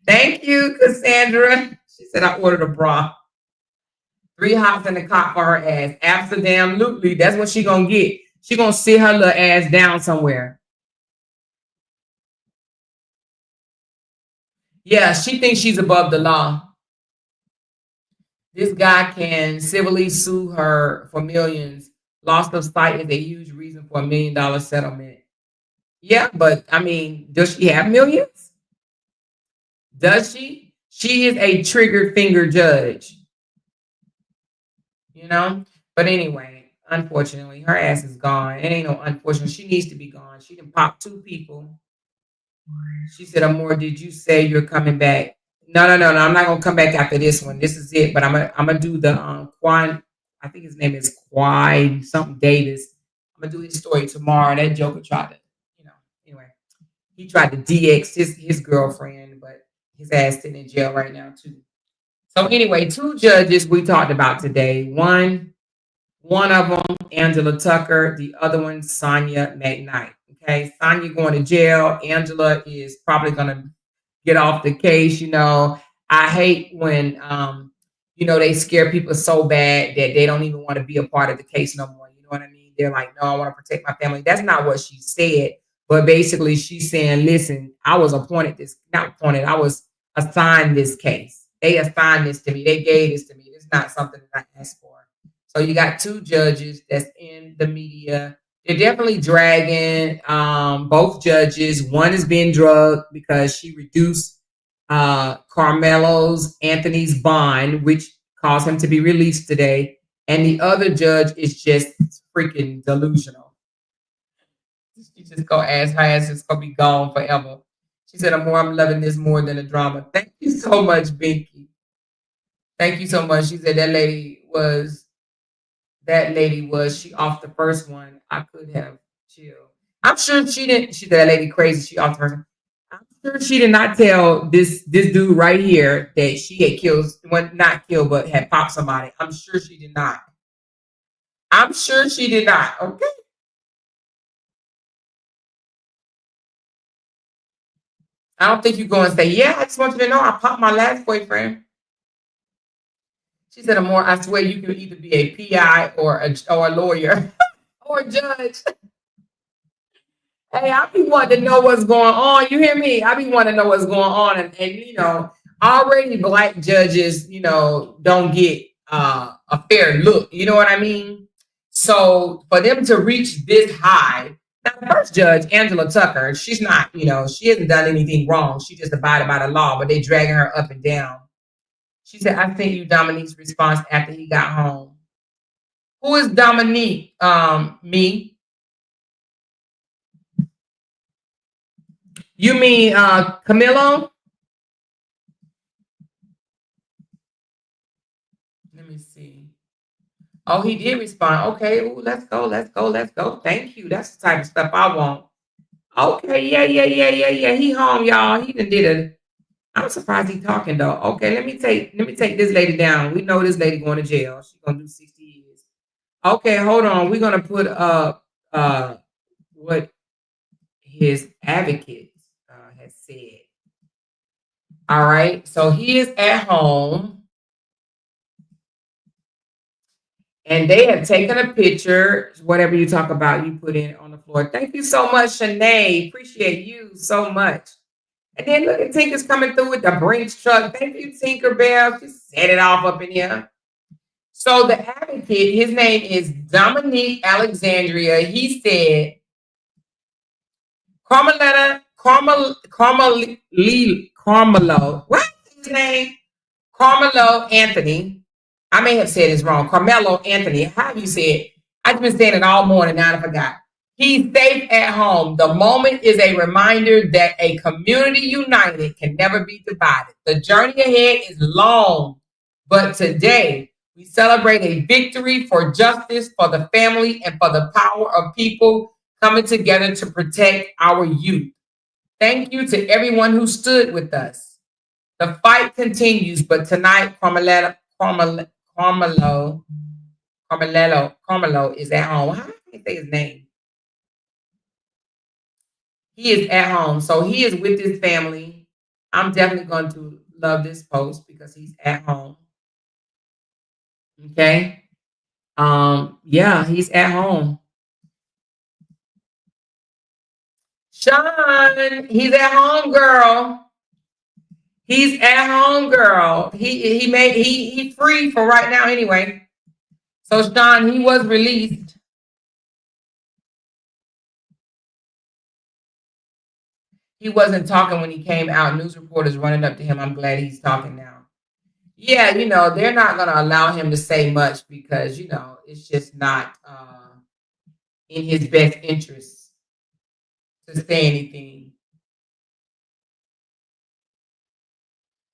thank you, Cassandra. She said I ordered a bra. 3 hops in the cot for her ass. Absolutely. That's what she gonna get. She gonna sit her little ass down somewhere. Yeah, she thinks she's above the law. This guy can civilly sue her for millions. Loss of sight is a huge reason for $1 million settlement. Yeah, but I mean, does she have millions? Does she? She is a triggered finger judge. You know? But anyway, unfortunately, her ass is gone. It ain't no unfortunate. She needs to be gone. She can pop 2 people. She said, Amoira, did you say you're coming back? No. I'm not gonna come back after this one. This is it. But I'm gonna do the Quan. I think his name is Quine something Davis. I'm gonna do his story tomorrow. That joker tried to, anyway, he tried to DX his girlfriend, but his ass sitting in jail right now too. So anyway, 2 judges we talked about today. One of them, Angela Tucker. The other one, Sonya McKnight. Okay, Sonya going to jail. Angela is probably gonna get off the case. I hate when they scare people so bad that they don't even want to be a part of the case no more. You know what I mean? They're like, no, I want to protect my family. That's not what she said. But basically, she's saying, listen, I was I was assigned this case. They assigned this to me. They gave this to me. It's not something that I asked for. So you got two judges that's in the media. They're definitely dragging both judges. One is being drugged because she reduced Karmelo Anthony's bond, which caused him to be released today. And the other judge is just freaking delusional. She just gonna ask her ass is gonna be gone forever. She said, I'm loving this more than a drama. Thank you so much, Binky. Thank you so much. She said that lady was she off the first one. I could have chilled. I'm sure she didn't. She said that lady crazy. She off the first one. I'm sure she did not tell this dude right here that she had killed, well, not killed, but had popped somebody. I'm sure she did not. I'm sure she did not. Okay. I don't think you go and say, yeah, I just want you to know I popped my last boyfriend. She said, Amor, I swear you can either be a PI or a lawyer or a judge. Hey, I be wanting to know what's going on. You hear me? I be wanting to know what's going on. And you know, already black judges, you know, don't get a fair look. You know what I mean? So for them to reach this high, now the first judge, Angela Tucker, she's not, you know, she hasn't done anything wrong. She just abided by the law, but they dragging her up and down. She said, I sent you Dominique's response after he got home. Who is Dominique? Me. You mean Camilo? Let me see. Oh, he did respond. Okay, ooh, let's go, let's go, let's go. Thank you. That's the type of stuff I want. Okay, yeah. He home, y'all. He done did a. I'm surprised he talking though. Okay, let me take this lady down. We know this lady going to jail. She's gonna do 60 years. Okay, hold on. We're gonna put up what his advocate has said. All right, so he is at home. And they have taken a picture. Whatever you talk about, you put in on the floor. Thank you so much, Shanae. Appreciate you so much. And then look at Tinker's coming through with the Brinks truck. Thank you, Tinkerbell. Just set it off up in here. So the advocate, his name is Dominique Alexandria. He said, Karmelo, what's his name? Karmelo Anthony. I may have said this wrong. Karmelo Anthony. How do you say it? I've been saying it all morning. Now I forgot. He's safe at home. The moment is a reminder that a community united can never be divided. The journey ahead is long, but today we celebrate a victory for justice, for the family, and for the power of people coming together to protect our youth. Thank you to everyone who stood with us. The fight continues, but tonight, Karmelo is at home. How do I say his name? He is at home. So he is with his family. I'm definitely going to love this post because he's at home. Okay. Yeah, he's at home. Sean, he's at home, girl. He's at home, girl. He's free for right now anyway. So Sean, he was released. He wasn't talking when he came out. News reporters running up to him. I'm glad he's talking now. Yeah, you know, they're not going to allow him to say much because, you know, it's just not in his best interest to say anything.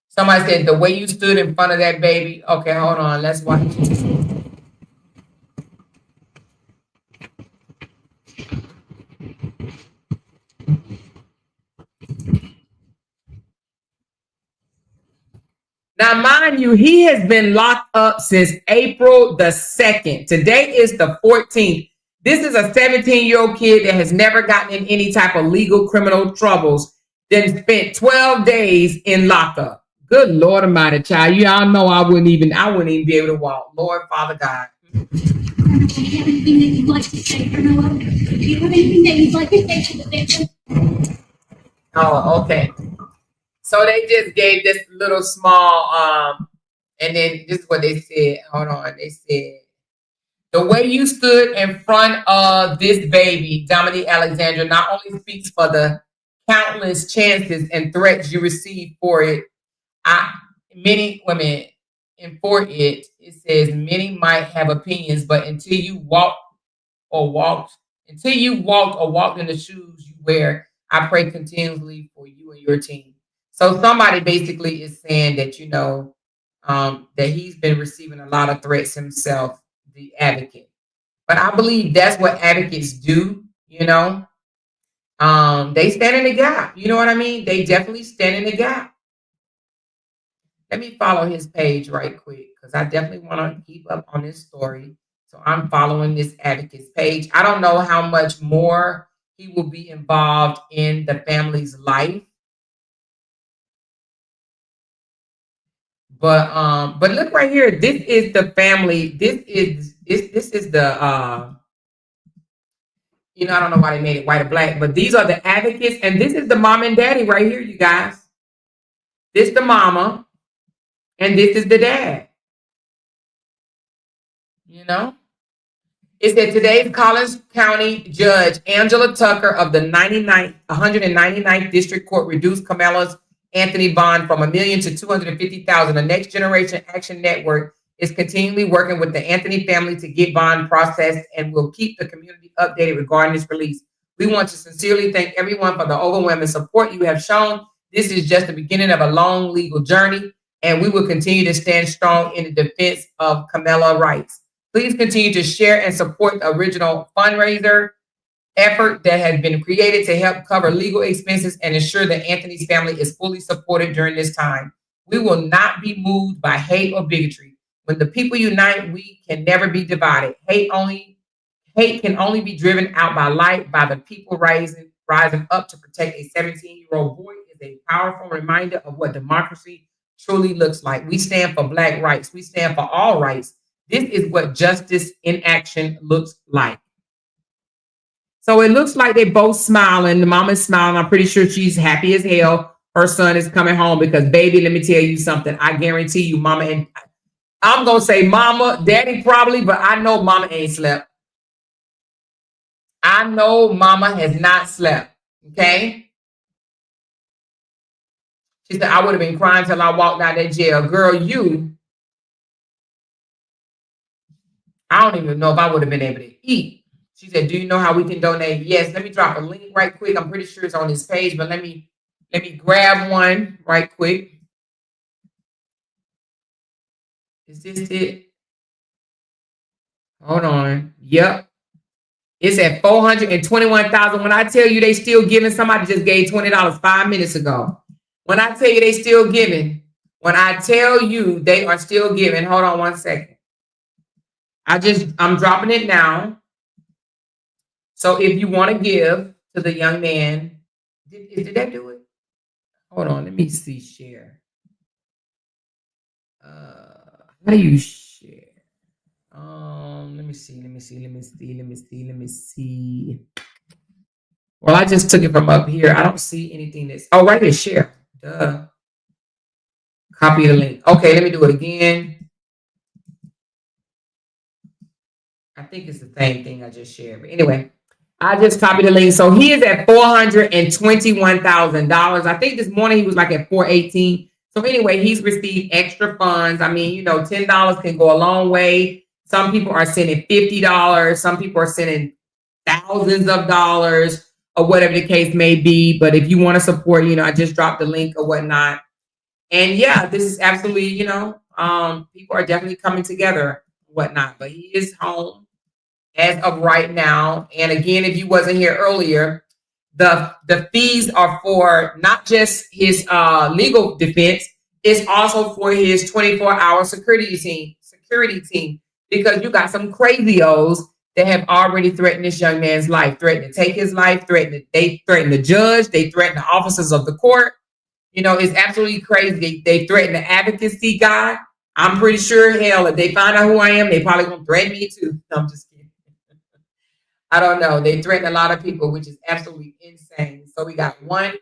Somebody said, the way you stood in front of that baby. Okay, hold on. Let's watch. Now, mind you, he has been locked up since April the 2nd. Today is the 14th. This is a 17-year-old kid that has never gotten in any type of legal criminal troubles, then spent 12 days in lockup. Good Lord Almighty, child. Y'all know I wouldn't even be able to walk. Lord, Father God. Do you have anything that you'd like to say, Karmelo? Do you have anything that you'd like to say to the victim? Oh, okay. So they just gave this little small, and then this is what they said. Hold on. They said, the way you stood in front of this baby, Dominique Alexandra, not only speaks for the countless chances and threats you received for it. Many women, and for it, it says many might have opinions, but until you walked or walked in the shoes you wear, I pray continually for you and your team. So somebody basically is saying that, that he's been receiving a lot of threats himself, the advocate. But I believe that's what advocates do, They stand in the gap. You know what I mean? They definitely stand in the gap. Let me follow his page right quick because I definitely want to keep up on this story. So I'm following this advocate's page. I don't know how much more he will be involved in the family's life. But look right here. This is the family. This is the I don't know why they made it white or black, but these are the advocates, and this is the mom and daddy right here, you guys. This is the mama, and this is the dad. It said today's Collins County Judge Angela Tucker of the 199th District Court reduced Karmelo Anthony bond from $1 million to $250,000. The Next Generation Action Network is continually working with the Anthony family to get bond processed and will keep the community updated regarding this release. We want to sincerely thank everyone for the overwhelming support you have shown. This is just the beginning of a long legal journey, and we will continue to stand strong in the defense of Karmelo rights. Please continue to share and support the original fundraiser effort that has been created to help cover legal expenses and ensure that Anthony's family is fully supported during this time. We will not be moved by hate or bigotry. When the people unite, we can never be divided. Hate can only be driven out by light, by the people rising up to protect a 17-year-old boy is a powerful reminder of what democracy truly looks like. We stand for Black rights. We stand for all rights. This is what justice in action looks like. So it looks like they both smiling. The mama's smiling. I'm pretty sure she's happy as hell. Her son is coming home because, baby, let me tell you something. I guarantee you, mama, and I'm going to say mama, daddy probably, but I know mama ain't slept. I know mama has not slept. Okay? She said, I would have been crying till I walked out that jail. Girl, I don't even know if I would have been able to eat. She said, do you know how we can donate? Yes, let me drop a link right quick. I'm pretty sure it's on this page, but let me grab one right quick. Is this it? Hold on. Yep. It's at $421,000. When I tell you they still giving, somebody just gave $20 5 minutes ago. When I tell you they still giving, when I tell you they are still giving, hold on one second. I'm dropping it now. So if you want to give to the young man, did that do it? Hold on, let me see, share. How do you share? Let me see. Well, I just took it from up here. I don't see anything that's, right here, share. Duh. Copy the link. Okay, let me do it again. I think it's the same thing I just shared. But anyway, I just copied the link. So he is at $421,000. I think this morning he was like at $418,000. So anyway, he's received extra funds. I mean, $10 can go a long way. Some people are sending $50. Some people are sending thousands of dollars or whatever the case may be. But if you want to support, I just dropped the link or whatnot. And yeah, this is absolutely, people are definitely coming together, whatnot. But he is home as of right now. And again, if you wasn't here earlier, the fees are for not just his legal defense, it's also for his 24-hour security team, because you got some crazios that have already threatened this young man's life, threatened to take his life, they threaten the judge, they threaten the officers of the court. It's absolutely crazy. They threaten the advocacy guy. I'm pretty sure, hell, if they find out who I am, they probably gonna threaten me too. No, I'm just kidding. I don't know. They threaten a lot of people, which is absolutely insane. So we got one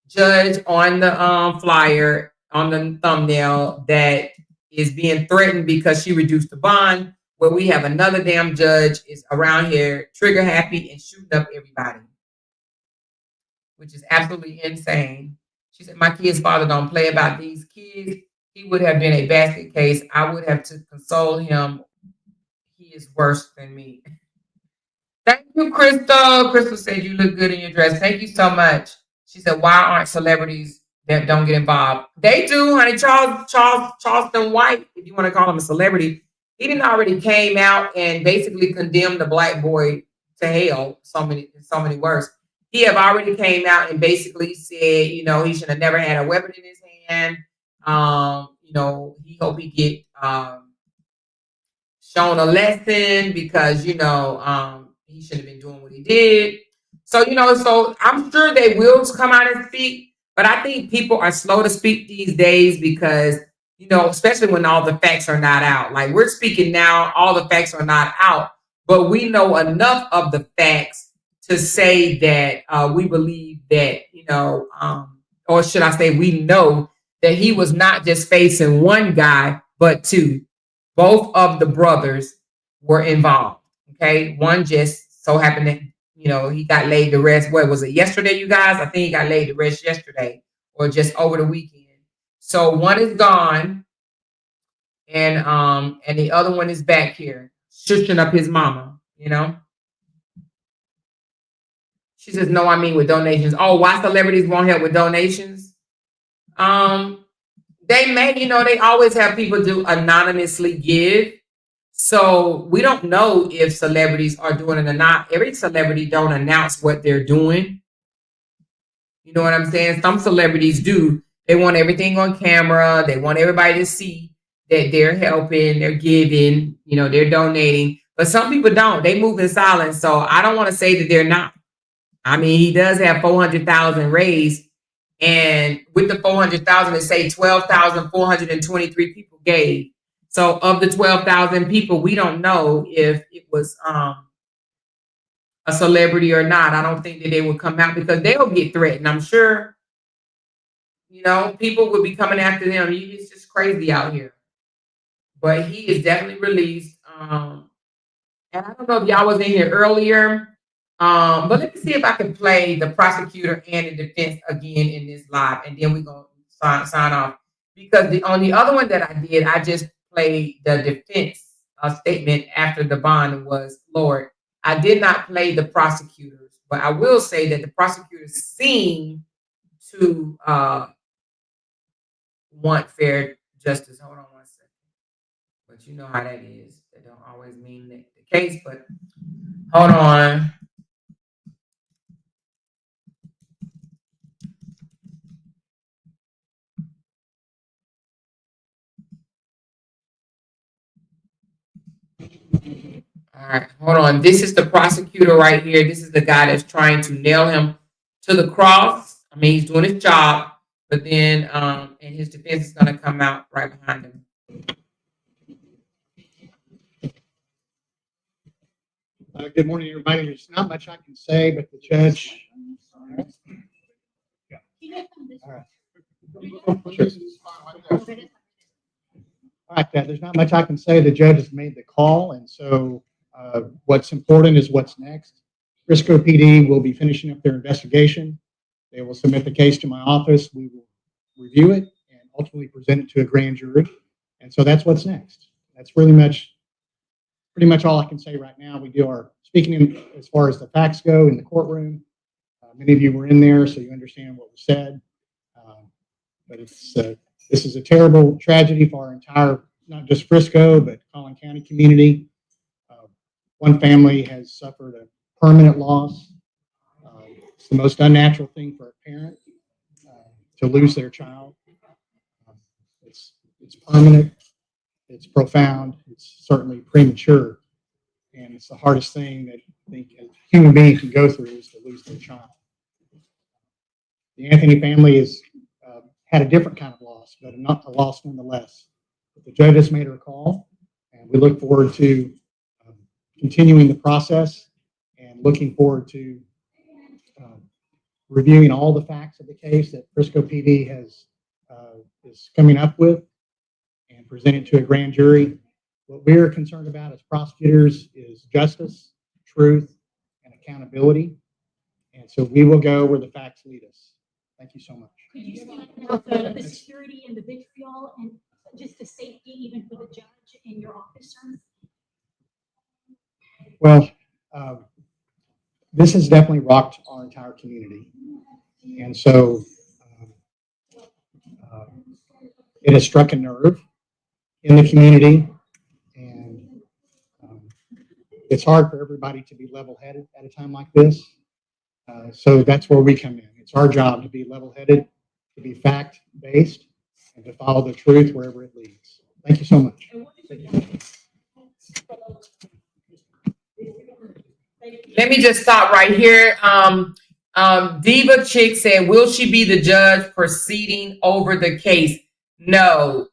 judge on the flyer on the thumbnail that is being threatened because she reduced the bond. Where we have another damn judge is around here trigger happy and shooting up everybody, which is absolutely insane. She said, "My kid's father don't play about these kids. He would have been a basket case. I would have to console him. He is worse than me." Thank you, Crystal. Crystal said you look good in your dress. Thank you so much. She said, "Why aren't celebrities that don't get involved?" They do, honey. Charleston White, if you want to call him a celebrity, he didn't already came out and basically condemned the black boy to hell. So many words. He have already came out and basically said, he should have never had a weapon in his hand. He hope he get shown a lesson because he should have been doing what he did. So so I'm sure they will come out and speak, but I think people are slow to speak these days because especially when all the facts are not out. Like we're speaking now, all the facts are not out, but we know enough of the facts to say that we believe that or should I say we know that he was not just facing one guy but two. Both of the brothers were involved. Okay, one just so happened that he got laid to rest. What was it, yesterday, you guys? I think he got laid to rest yesterday or just over the weekend. So one is gone, and the other one is back here shushing up his mama. She says, "No, I mean with donations." Oh, why celebrities won't help with donations? They may, they always have people do anonymously give. So we don't know if celebrities are doing it or not. Every celebrity don't announce what they're doing. You know what I'm saying? Some celebrities do. They want everything on camera. They want everybody to see that they're helping, they're giving, they're donating. But some people don't. They move in silence. So I don't want to say that they're not. I mean, he does have 400,000 raised. And with the 400,000, it say 12,423 people gave. So of the 12,000 people, we don't know if it was a celebrity or not. I don't think that they would come out because they'll get threatened. I'm sure, people would be coming after them. It's just crazy out here. But he is definitely released. And I don't know if y'all was in here earlier. But let me see if I can play the prosecutor and the defense again in this live, and then we're going to sign off. Because on the other one that I did, I just played the defense statement after the bond was lowered. I did not play the prosecutors, but I will say that the prosecutors seem to want fair justice. Hold on one second. But you know how that is. That don't always mean that the case, but hold on. All right, hold on. This is the prosecutor right here. This is the guy that's trying to nail him to the cross. I mean, he's doing his job, but then and his defense is going to come out right behind him. Good morning, everybody. There's not much I can say, but the judge. All right. All right, there's not much I can say. The judge has made the call, and so what's important is what's next. Frisco PD will be finishing up their investigation. They will submit the case to my office. We will review it and ultimately present it to a grand jury. And so that's what's next. That's pretty much all I can say right now. We do our speaking as far as the facts go in the courtroom. Many of you were in there, so you understand what was said. But this is a terrible tragedy for our entire, not just Frisco, but Collin County community. One family has suffered a permanent loss. It's the most unnatural thing for a parent to lose their child. It's permanent. It's profound. It's certainly premature. And it's the hardest thing that I think a human being can go through is to lose their child. The Anthony family has had a different kind of loss, but not a loss nonetheless. But the judge has made her call, and we look forward to continuing the process and looking forward to reviewing all the facts of the case that Frisco PD is coming up with and presenting to a grand jury. What we're concerned about as prosecutors is justice, truth, and accountability. And so we will go where the facts lead us. Thank you so much. Could you speak about the security and the vitriol and just the safety even for the judge and your officers? Well, this has definitely rocked our entire community. And so it has struck a nerve in the community. And it's hard for everybody to be level-headed at a time like this. So that's where we come in. It's our job to be level-headed, to be fact-based, and to follow the truth wherever it leads. Thank you so much. Let me just stop right here. Diva Chick said, will she be the judge proceeding over the case? No,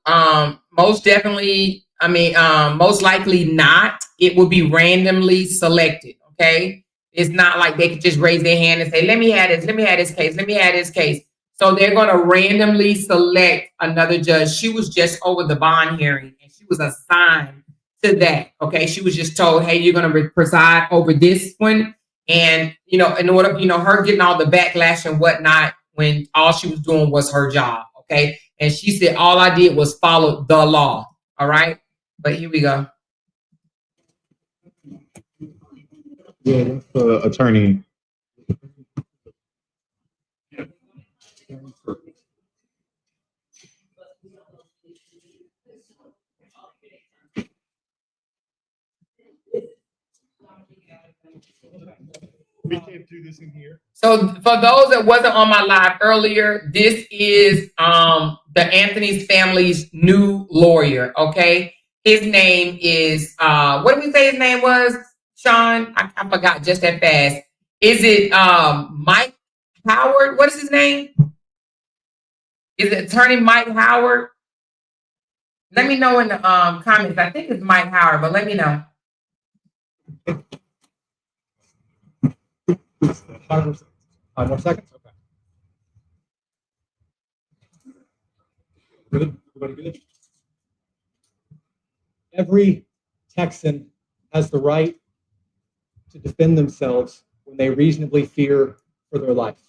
most definitely. Most likely not. It will be randomly selected. Okay. It's not like they could just raise their hand and say, let me have this, let me have this case, let me have this case. So they're going to randomly select another judge. She was just over the bond hearing and she was assigned to that. Okay. She was just told, hey, you're going to preside over this one. And, in order, her getting all the backlash and whatnot when all she was doing was her job. Okay. And she said, all I did was follow the law. All right. But here we go. Yeah, that's the attorney. We can't do this in here. So for those that wasn't on my live earlier, this is the Anthony's family's new lawyer. Okay. His name is what did we say his name was? Sean, I forgot just that fast. Is it Mike Howard? What is his name? Is it attorney Mike Howard? Let me know in the comments. I think it's Mike Howard, but let me know. 5 more seconds. Okay. Good. Everybody good? Every Texan has the right to defend themselves when they reasonably fear for their life.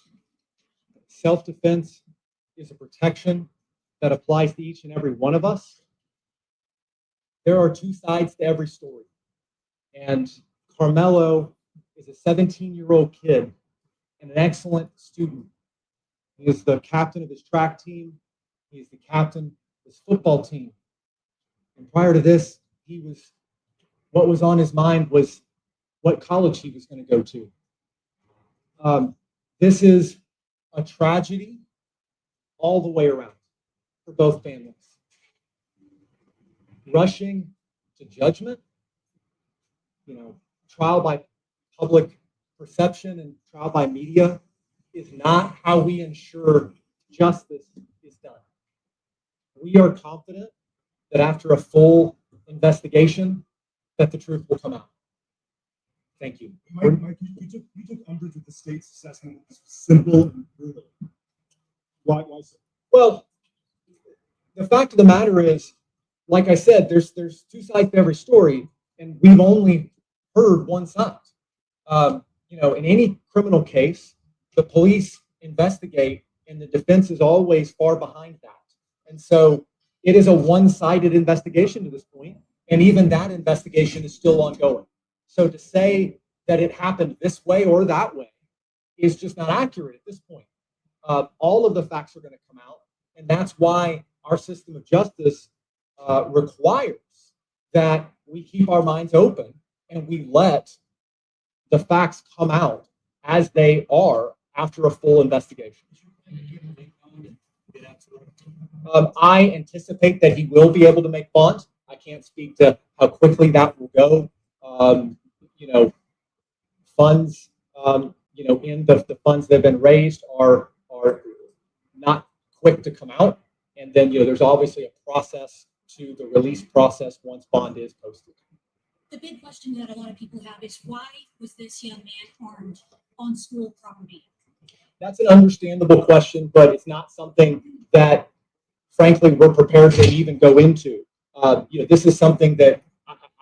Self-defense is a protection that applies to each and every one of us. There are two sides to every story. And Karmelo is a 17-year-old kid and an excellent student. He is the captain of his track team. He is the captain of his football team. And prior to this, what was on his mind was what college he was going to go to. This is a tragedy all the way around for both families. Rushing to judgment, trial by public perception and trial by media is not how we ensure justice is done. We are confident that after a full investigation, that the truth will come out. Thank you. Mike, you took umbrage with the state's assessment. It's simple and brutal. Why so? Well, the fact of the matter is, like I said, there's two sides to every story, and we've only heard one side. In any criminal case, the police investigate, and the defense is always far behind that. And so it is a one-sided investigation to this point, and even that investigation is still ongoing. So to say that it happened this way or that way is just not accurate at this point. All of the facts are going to come out, and that's why our system of justice requires that we keep our minds open and we let the facts come out as they are after a full investigation. I anticipate that he will be able to make bond. I can't speak to how quickly that will go. Funds, in the funds that have been raised are not quick to come out. And then, there's obviously a process to the release process once bond is posted. The big question that a lot of people have is why was this young man armed on school property? That's an understandable question, but it's not something that, frankly, we're prepared to even go into. This is something that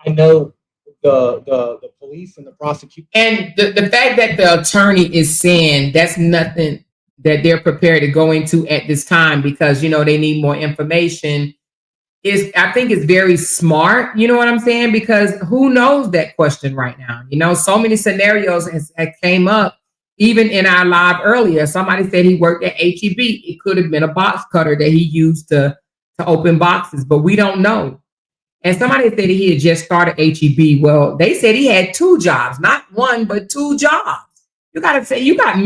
I know the police and the prosecution. And the fact that the attorney is saying that's nothing that they're prepared to go into at this time because, they need more information I think is very smart. You know what I'm saying? Because who knows that question right now? So many scenarios has came up even in our live earlier. Somebody said he worked at HEB. It could have been a box cutter that he used to open boxes, but we don't know. And somebody said he had just started HEB. Well, they said he had 2 jobs, not 1, but 2 jobs. You got to say, you got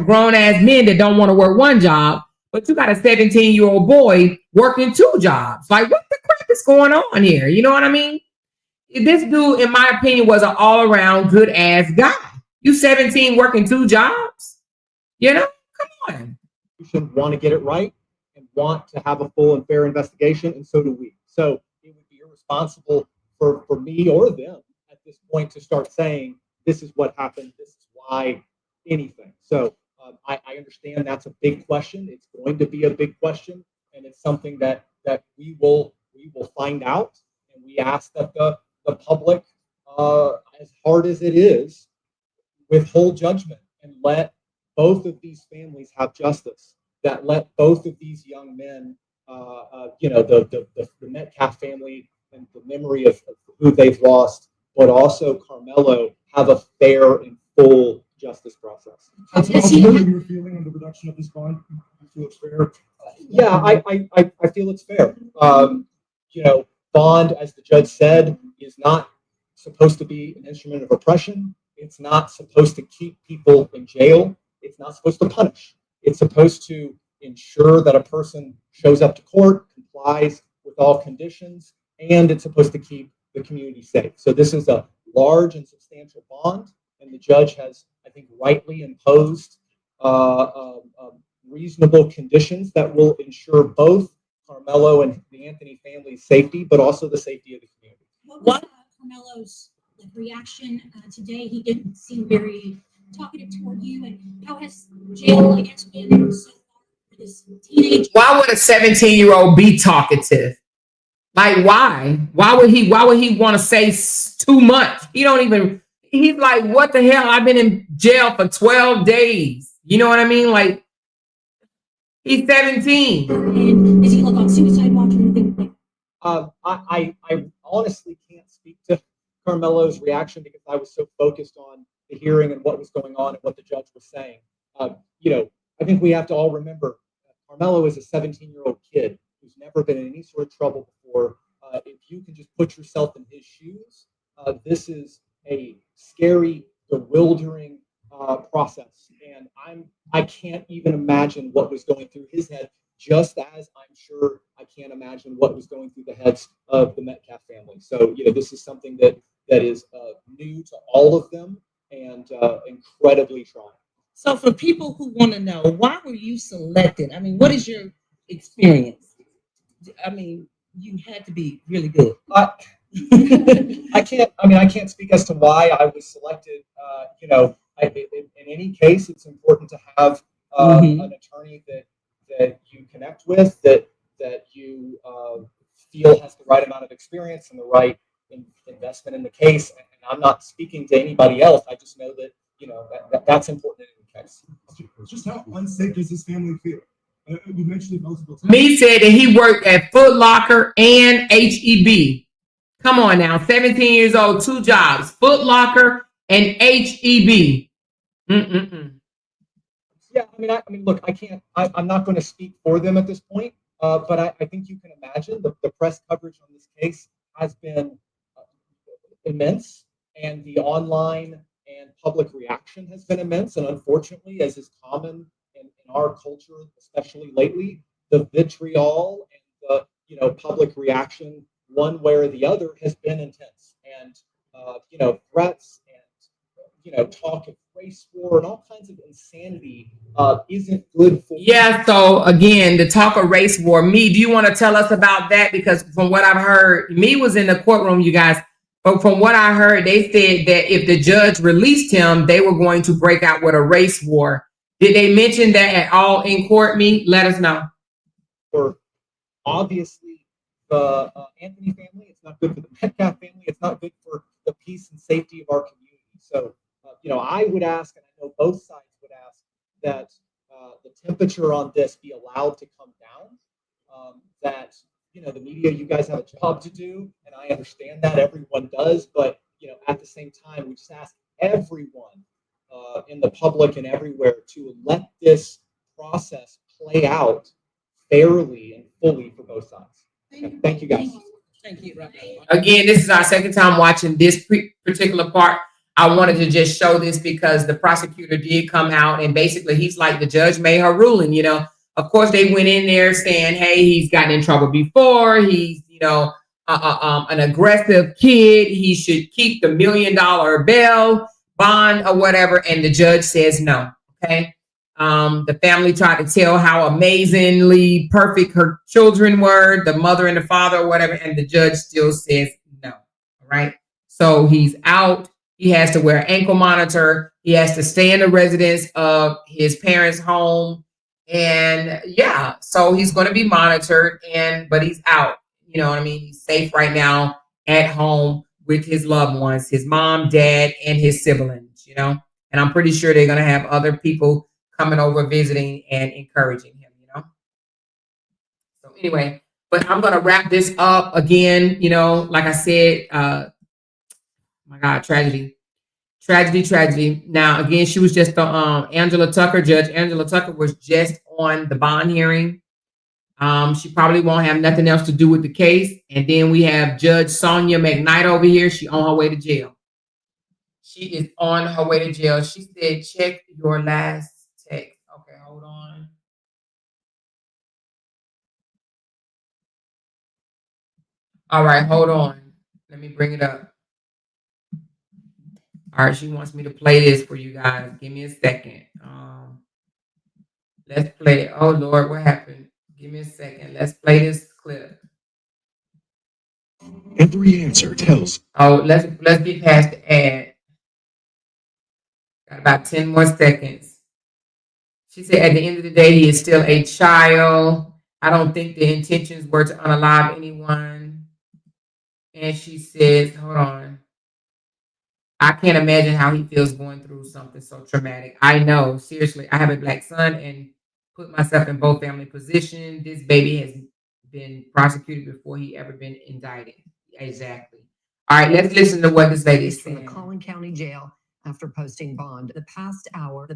grown ass men that don't want to work 1 job, but you got a 17-year-old boy working 2 jobs. Like, what the crap is going on here? You know what I mean? This dude, in my opinion, was an all-around good ass guy. You 17 working 2 jobs? Come on. You should want to get it right and want to have a full and fair investigation, and so do we. So it would be irresponsible for me or them at this point to start saying, this is what happened, this is why, anything. So I understand that's a big question. It's going to be a big question, and it's something that we will find out. And we ask that the public, as hard as it is, withhold judgment and let both of these families have justice. That let both of these young men, the Metcalf family and the memory of who they've lost, but also Karmelo, have a fair and full justice process. That's ultimately your feeling on the reduction of this bond. You feel it's fair? Yeah, I feel it's fair. Bond, as the judge said, is not supposed to be an instrument of oppression. It's not supposed to keep people in jail. It's not supposed to punish. It's supposed to ensure that a person shows up to court, complies with all conditions, and it's supposed to keep the community safe. So this is a large and substantial bond, and the judge has, I think, rightly imposed reasonable conditions that will ensure both Karmelo and the Anthony family's safety, but also the safety of the community. What was Carmelo's reaction today? He didn't seem very talkative toward you, and how has jail, I guess, been so far for this teenage? Why would a 17-year-old be talkative? Like, why? Why would he want to say too much? He's like, what the hell? I've been in jail for 12 days. You know what I mean? Like, he's 17. And does he look on suicide watch or anything like that? I honestly can't speak to Carmelo's reaction because I was so focused on the hearing and what was going on and what the judge was saying. I think we have to all remember Karmelo is a 17-year-old kid who's never been in any sort of trouble before. If you can just put yourself in his shoes, this is a scary, bewildering process. And I can't even imagine what was going through his head, just as I'm sure I can't imagine what was going through the heads of the Metcalf family. So, this is something that is new to all of them and incredibly trying. So for people who want to know, why were you selected? I mean, what is your experience? I mean, you had to be really good. I can't speak as to why I was selected. In any case, it's important to have an attorney that you connect with, that you feel has the right amount of experience and the right investment in the case. And I'm not speaking to anybody else. I just know that that's important in any case. Just how unsafe does this family feel? We mentioned it multiple times. Me said that he worked at Foot Locker and HEB. Come on now, 17 years old, 2 jobs, Foot Locker and HEB. Yeah, I mean, look, I'm not going to speak for them at this point, but I think you can imagine the press coverage on this case has been immense, and the online and public reaction has been immense. And unfortunately, as is common in our culture, especially lately, the vitriol and the public reaction, one way or the other, has been intense. And threats and talk of race war and all kinds of insanity isn't good for. Yeah, so again, the talk of race war. Me, do you want to tell us about that? Because from what I've heard, me was in the courtroom, you guys. But from what I heard, they said that if the judge released him, they were going to break out with a race war. Did they mention that at all in court? Me, let us know. For obviously the Anthony family, it's not good for the Metcalf family. It's not good for the peace and safety of our community. So, I would ask, and I know both sides would ask, that the temperature on this be allowed to come down. That the media, you guys have a job to do, and I understand that everyone does. But at the same time, we just ask everyone in the public and everywhere to let this process play out fairly and fully for both sides. Thank you, guys. Thank you. Again, this is our second time watching this particular part. I wanted to just show this because the prosecutor did come out and basically he's like, the judge made her ruling, Of course, they went in there saying, hey, he's gotten in trouble before. He's, an aggressive kid. He should keep the $1 million bail bond or whatever. And the judge says no. Okay. The family tried to tell how amazingly perfect her children were, the mother and the father or whatever. And the judge still says no. All right. So he's out. He has to wear an ankle monitor. He has to stay in the residence of his parents' home. And yeah, so he's going to be monitored but he's out. You know what I mean? He's safe right now at home with his loved ones, his mom, dad, and his siblings, and I'm pretty sure they're going to have other people coming over, visiting and encouraging him, So anyway, but I'm going to wrap this up again, like I said, my God, tragedy. Now, again, she was just Angela Tucker. Judge Angela Tucker was just on the bond hearing. She probably won't have nothing else to do with the case. And then we have Judge Sonya McKnight over here. She on her way to jail. She is on her way to jail. She said, check your last text. Okay, hold on. All right, hold on. Let me bring it up. All right, she wants me to play this for you guys. Give me a second. Let's play it. Oh, Lord, what happened? Give me a second. Let's play this clip. Every answer tells. Oh, let's get past the ad. Got about 10 more seconds. She said, at the end of the day, he is still a child. I don't think the intentions were to unalive anyone. And she says, hold on. I can't imagine how he feels going through something so traumatic. I know, seriously, I have a black son and put myself in both family positions. This baby has been prosecuted before he ever been indicted. Exactly. All right, let's listen to what this lady is saying. From the Collin County Jail after posting bond. The past hour,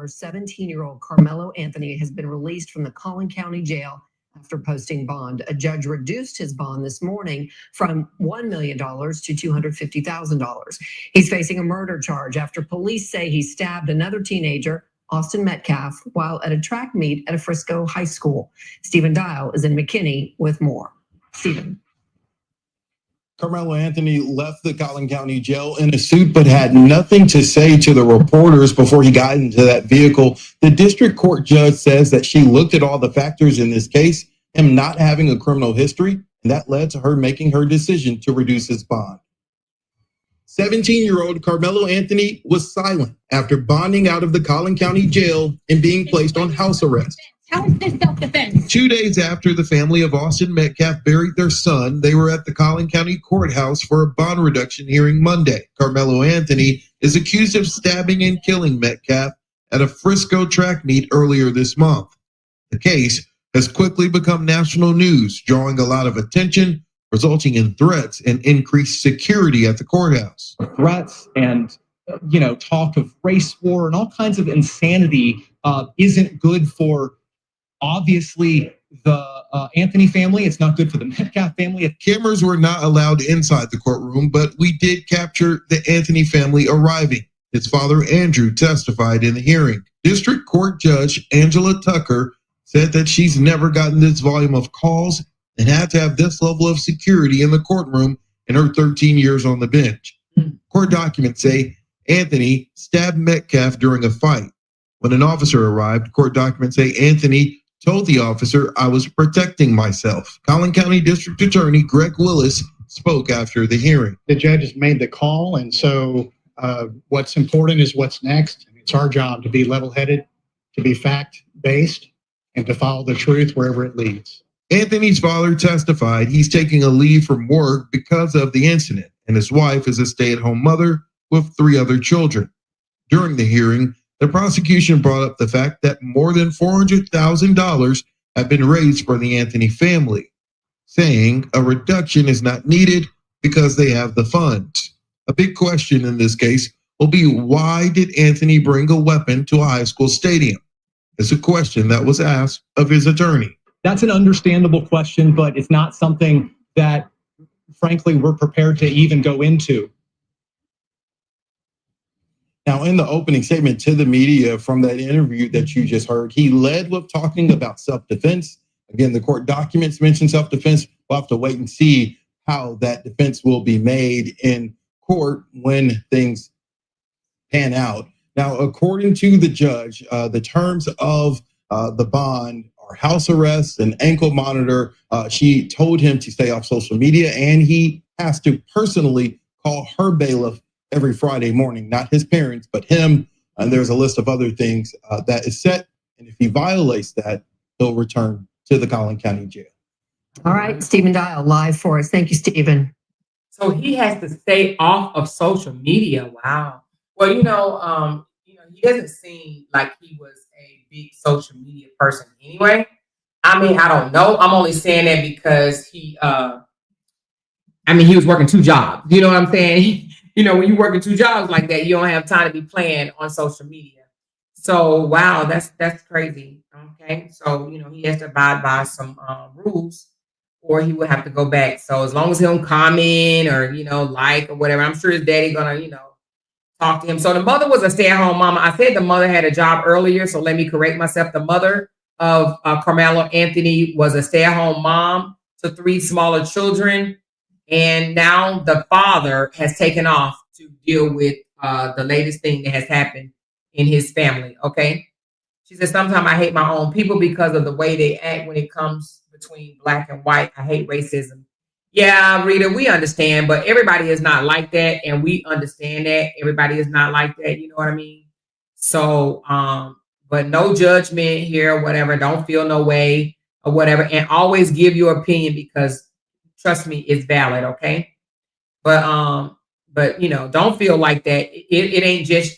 17-year-old Karmelo Anthony has been released from the Collin County Jail after posting bond. A judge reduced his bond this morning from $1 million to $250,000. He's facing a murder charge after police say he stabbed another teenager, Austin Metcalf, while at a track meet at a Frisco high school. Stephen Dial is in McKinney with more. Stephen. Karmelo Anthony left the Collin County Jail in a suit, but had nothing to say to the reporters before he got into that vehicle. The district court judge says that she looked at all the factors in this case, him not having a criminal history, and that led to her making her decision to reduce his bond. 17-year-old Karmelo Anthony was silent after bonding out of the Collin County Jail and being placed on house arrest. How is this self-defense? 2 days after the family of Austin Metcalf buried their son, they were at the Collin County Courthouse for a bond reduction hearing Monday. Karmelo Anthony is accused of stabbing and killing Metcalf at a Frisco track meet earlier this month. The case has quickly become national news, drawing a lot of attention, resulting in threats and increased security at the courthouse. Threats and talk of race war and all kinds of insanity isn't good for obviously the Anthony family. It's not good for the Metcalf family. Cameras were not allowed inside the courtroom, but we did capture the Anthony family arriving. His father, Andrew, testified in the hearing. District Court Judge Angela Tucker said that she's never gotten this volume of calls and had to have this level of security in the courtroom in her 13 years on the bench. Court documents say Anthony stabbed Metcalf during a fight. When an officer arrived, court documents say Anthony told the officer, "I was protecting myself." Collin County District Attorney Greg Willis spoke after the hearing. The judge has made the call, and so what's important is what's next. It's our job to be level-headed, to be fact-based, and to follow the truth wherever it leads. Anthony's father testified he's taking a leave from work because of the incident, and his wife is a stay-at-home mother with 3 other children. During the hearing, the prosecution brought up the fact that more than $400,000 have been raised for the Anthony family, saying a reduction is not needed because they have the funds. A big question in this case will be, why did Anthony bring a weapon to a high school stadium? It's a question that was asked of his attorney. That's an understandable question, but it's not something that, frankly, we're prepared to even go into. Now, in the opening statement to the media from that interview that you just heard, he led with talking about self-defense. Again, the court documents mention self-defense. We'll have to wait and see how that defense will be made in court when things pan out. Now, according to the judge, the terms of the bond are house arrest and ankle monitor. She told him to stay off social media, and he has to personally call her bailiff every Friday morning, not his parents, but him. And there's a list of other things that is set. And if he violates that, he'll return to the Collin County Jail. All right, Stephen Dial live for us. Thank you, Stephen. So he has to stay off of social media. Wow. Well, he doesn't seem like he was a big social media person anyway. I mean, I don't know. I'm only saying that because he was working 2 jobs. You know what I'm saying? When you're working 2 jobs like that, you don't have time to be playing on social media. So, wow, that's crazy. Okay. So, he has to abide by some rules, or he would have to go back. So as long as he don't comment or, like or whatever, I'm sure his daddy gonna, talk to him. So the mother was a stay-at-home mama. I said the mother had a job earlier, so let me correct myself. The mother of Karmelo Anthony was a stay-at-home mom to 3 smaller children. And now the father has taken off to deal with the latest thing that has happened in his family. Okay. She said, sometimes I hate my own people because of the way they act when it comes between black and white. I hate racism. Yeah, Rita, we understand, but everybody is not like that. And we understand that everybody is not like that. You know what I mean? So, but no judgment here, or whatever. Don't feel no way or whatever. And always give your opinion because trust me, it's valid. Okay. But don't feel like that. It ain't just,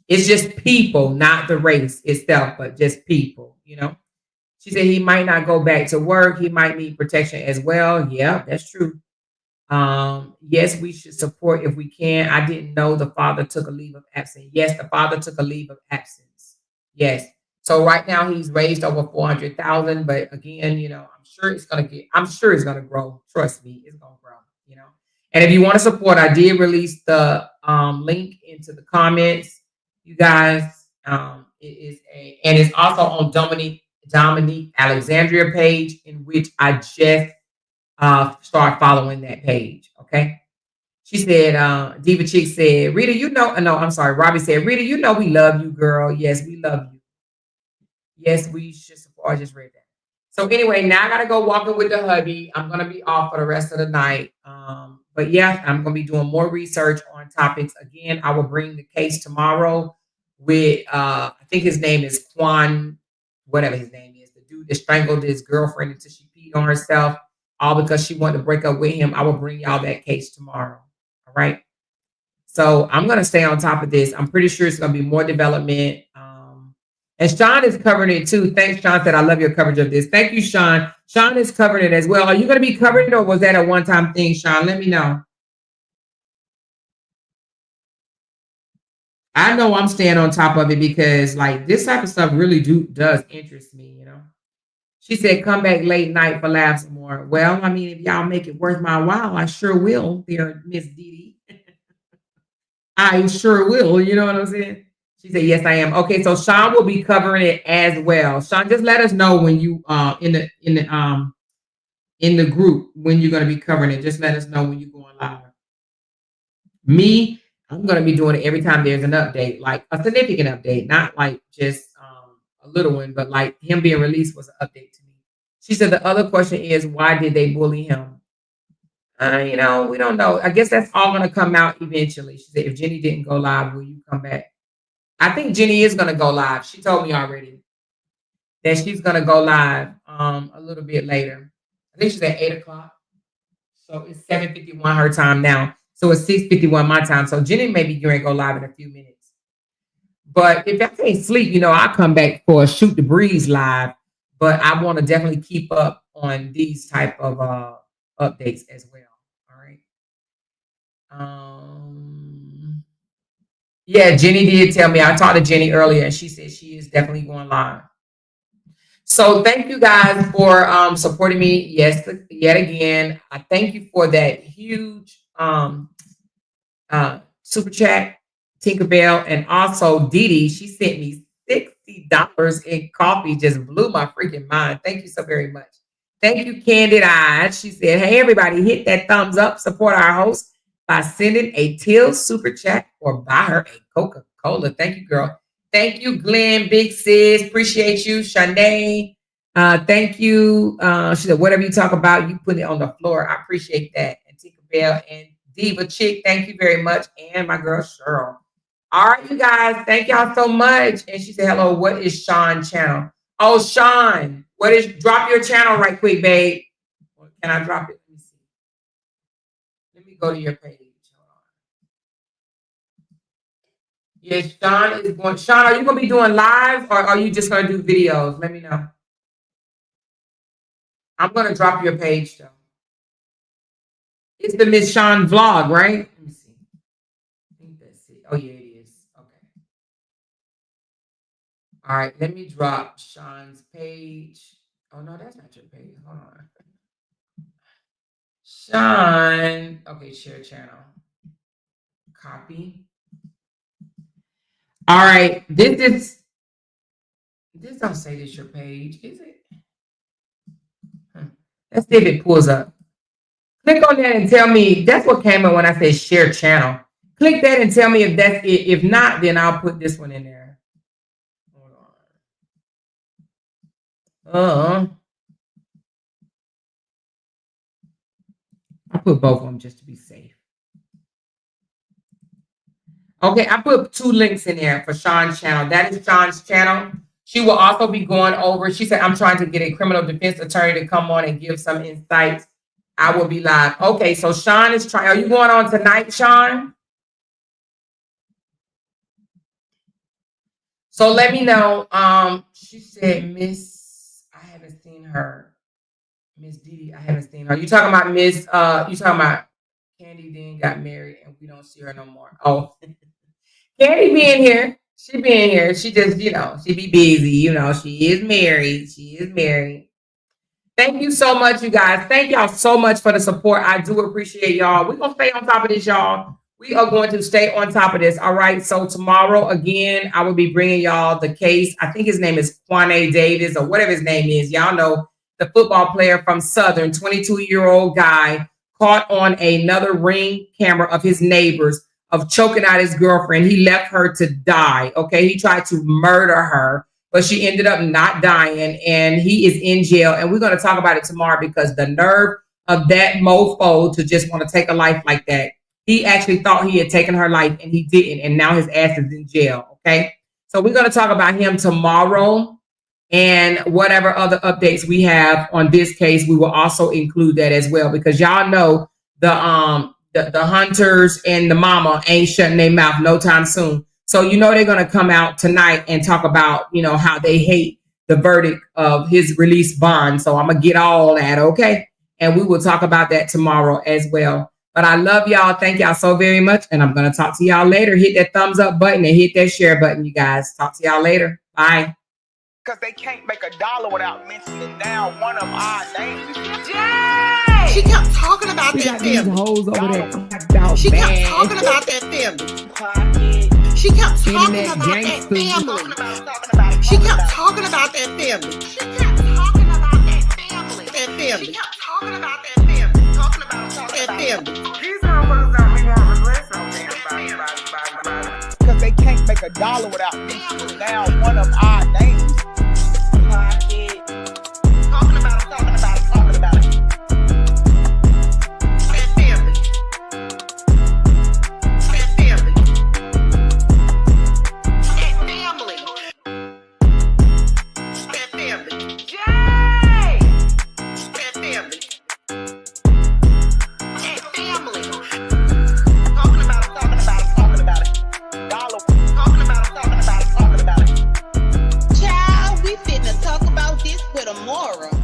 it's just people, not the race itself, but just people, She said he might not go back to work. He might need protection as well. Yeah, that's true. Yes, we should support if we can. I didn't know the father took a leave of absence. Yes, the father took a leave of absence. Yes. So right now he's raised over 400,000, but again, I'm sure it's gonna grow. Trust me, it's gonna grow, And if you want to support, I did release the link into the comments. You guys, it's also on Dominique Alexandria page, in which I just start following that page. Okay. She said, Diva Chick said, Rita, Robbie said, Rita, we love you, girl. Yes, we love you. Yes, we should support. I just read that. So anyway, now I gotta go walking with the hubby. I'm gonna be off for the rest of the night. But yeah, I'm gonna be doing more research on topics. Again, I will bring the case tomorrow with I think his name is Quan, whatever his name is, the dude that strangled his girlfriend until she peed on herself, all because she wanted to break up with him. I will bring y'all that case tomorrow. All right. So I'm gonna stay on top of this. I'm pretty sure it's gonna be more development. And Sean is covering it too. Thanks, Sean said, I love your coverage of this. Thank you, Sean. Sean is covering it as well. Are you going to be covering it, or was that a one-time thing, Sean? Let me know. I know I'm staying on top of it because this type of stuff really does interest me, She said, come back late night for laughs more. Well, if y'all make it worth my while, I sure will, dear Miss Dee Dee. I sure will, you know what I'm saying? She said, yes, I am. Okay, so Sean will be covering it as well. Sean, just let us know when you in the group when you're going to be covering it. Just let us know when you're going live. Me, I'm going to be doing it every time there's an update, like a significant update, not like just a little one, but like him being released was an update to me. She said the other question is, why did they bully him? We don't know. I guess that's all going to come out eventually. She said, if Jenny didn't go live, will you come back? I think Jenny is going to go live. She told me already that she's going to go live a little bit later. I think she's at 8 o'clock. So it's 7:51 her time now. So it's 6:51 my time. So Jenny may be going to go live in a few minutes. But if I can't sleep, I'll come back for a Shoot the Breeze live. But I want to definitely keep up on these type of updates as well. All right. Yeah, Jenny did tell me. I talked to Jenny earlier, and she said she is definitely going live. So thank you guys for supporting me. Yes, yet again. I thank you for that huge super chat, Tinkerbell, and also Dee Dee. She sent me $60 in coffee. Just blew my freaking mind. Thank you so very much. Thank you, Candid Eyes. She said, hey, everybody, hit that thumbs up. Support our host by sending a Till super chat or buy her a Coca-Cola. Thank you, girl. Thank you, Glenn, Big Sis. Appreciate you, Shanae. Thank you. She said, whatever you talk about, you put it on the floor. I appreciate that. And Tinkerbell and Diva Chick, thank you very much. And my girl, Cheryl. All right, you guys, thank y'all so much. And she said, hello, what is Sean's channel? Oh, Sean, drop your channel right quick, babe. Can I drop it? Let me see. Let me go to your page. Yes, Sean is going. Sean, are you going to be doing live or are you just going to do videos? Let me know. I'm going to drop your page, though. It's the Miss Sean vlog, right? Let me see. I think that's it. Oh, yeah, it is. Okay. All right, let me drop Sean's page. Oh, no, that's not your page. Hold on. Sean. Okay, share channel. Copy. All right, this don't say this your page, is it? Let's see if it pulls up. Click on that and tell me. That's what came up when I said share channel. Click that and tell me if that's it. If not, then I'll put this one in there. Hold on. I put both of them just to be safe. Okay, I put 2 links in there for Sean's channel. That is Sean's channel. She will also be going over. She said, I'm trying to get a criminal defense attorney to come on and give some insights. I will be live. Okay, so Sean is trying. Are you going on tonight, Sean? So let me know. She said, Miss, I haven't seen her. Miss Didi, I haven't seen her. You talking about Miss, you talking about Candy then got married and we don't see her no more. Oh, Candy being here. She being here. She just, she be busy. She is married. She is married. Thank you so much, you guys. Thank y'all so much for the support. I do appreciate y'all. We're going to stay on top of this, y'all. We are going to stay on top of this. All right. So tomorrow, again, I will be bringing y'all the case. I think his name is Quane Davis or whatever his name is. Y'all know the football player from Southern, 22-year-old guy caught on another Ring camera of his neighbors of choking out his girlfriend. He left her to die. Okay. He tried to murder her, but she ended up not dying and he is in jail. And we're going to talk about it tomorrow because the nerve of that mofo to just want to take a life like that. He actually thought he had taken her life and he didn't. And now his ass is in jail. Okay. So we're going to talk about him tomorrow and whatever other updates we have on this case, we will also include that as well, because y'all know the hunters and the mama ain't shutting their mouth no time soon. So, they're going to come out tonight and talk about, how they hate the verdict of his release bond. So I'm going to get all that. Okay. And we will talk about that tomorrow as well. But I love y'all. Thank y'all so very much. And I'm going to talk to y'all later. Hit that thumbs up button and hit that share button, you guys. Talk to y'all later. Bye. Because they can't make $1 without mentioning down one of our names. Jay! She kept talking about that family. Hoes over there. She kept talking about that family. She kept talking about that family. She kept talking about that family. She kept talking about that family. That family. She kept talking about that family. Talking about that family. These motherfuckers don't be want to listen on damn body. make a dollar without mentioning down one of our names. Pocket. Talking about it, talking about it, talking about it. And family. And family. And family. And family. Jay! And family. And family. Talking about it, talking about it, talking about it. Dollar. Talking about it, talking about it, talking about it. Child, we finna talk about this with Amoira.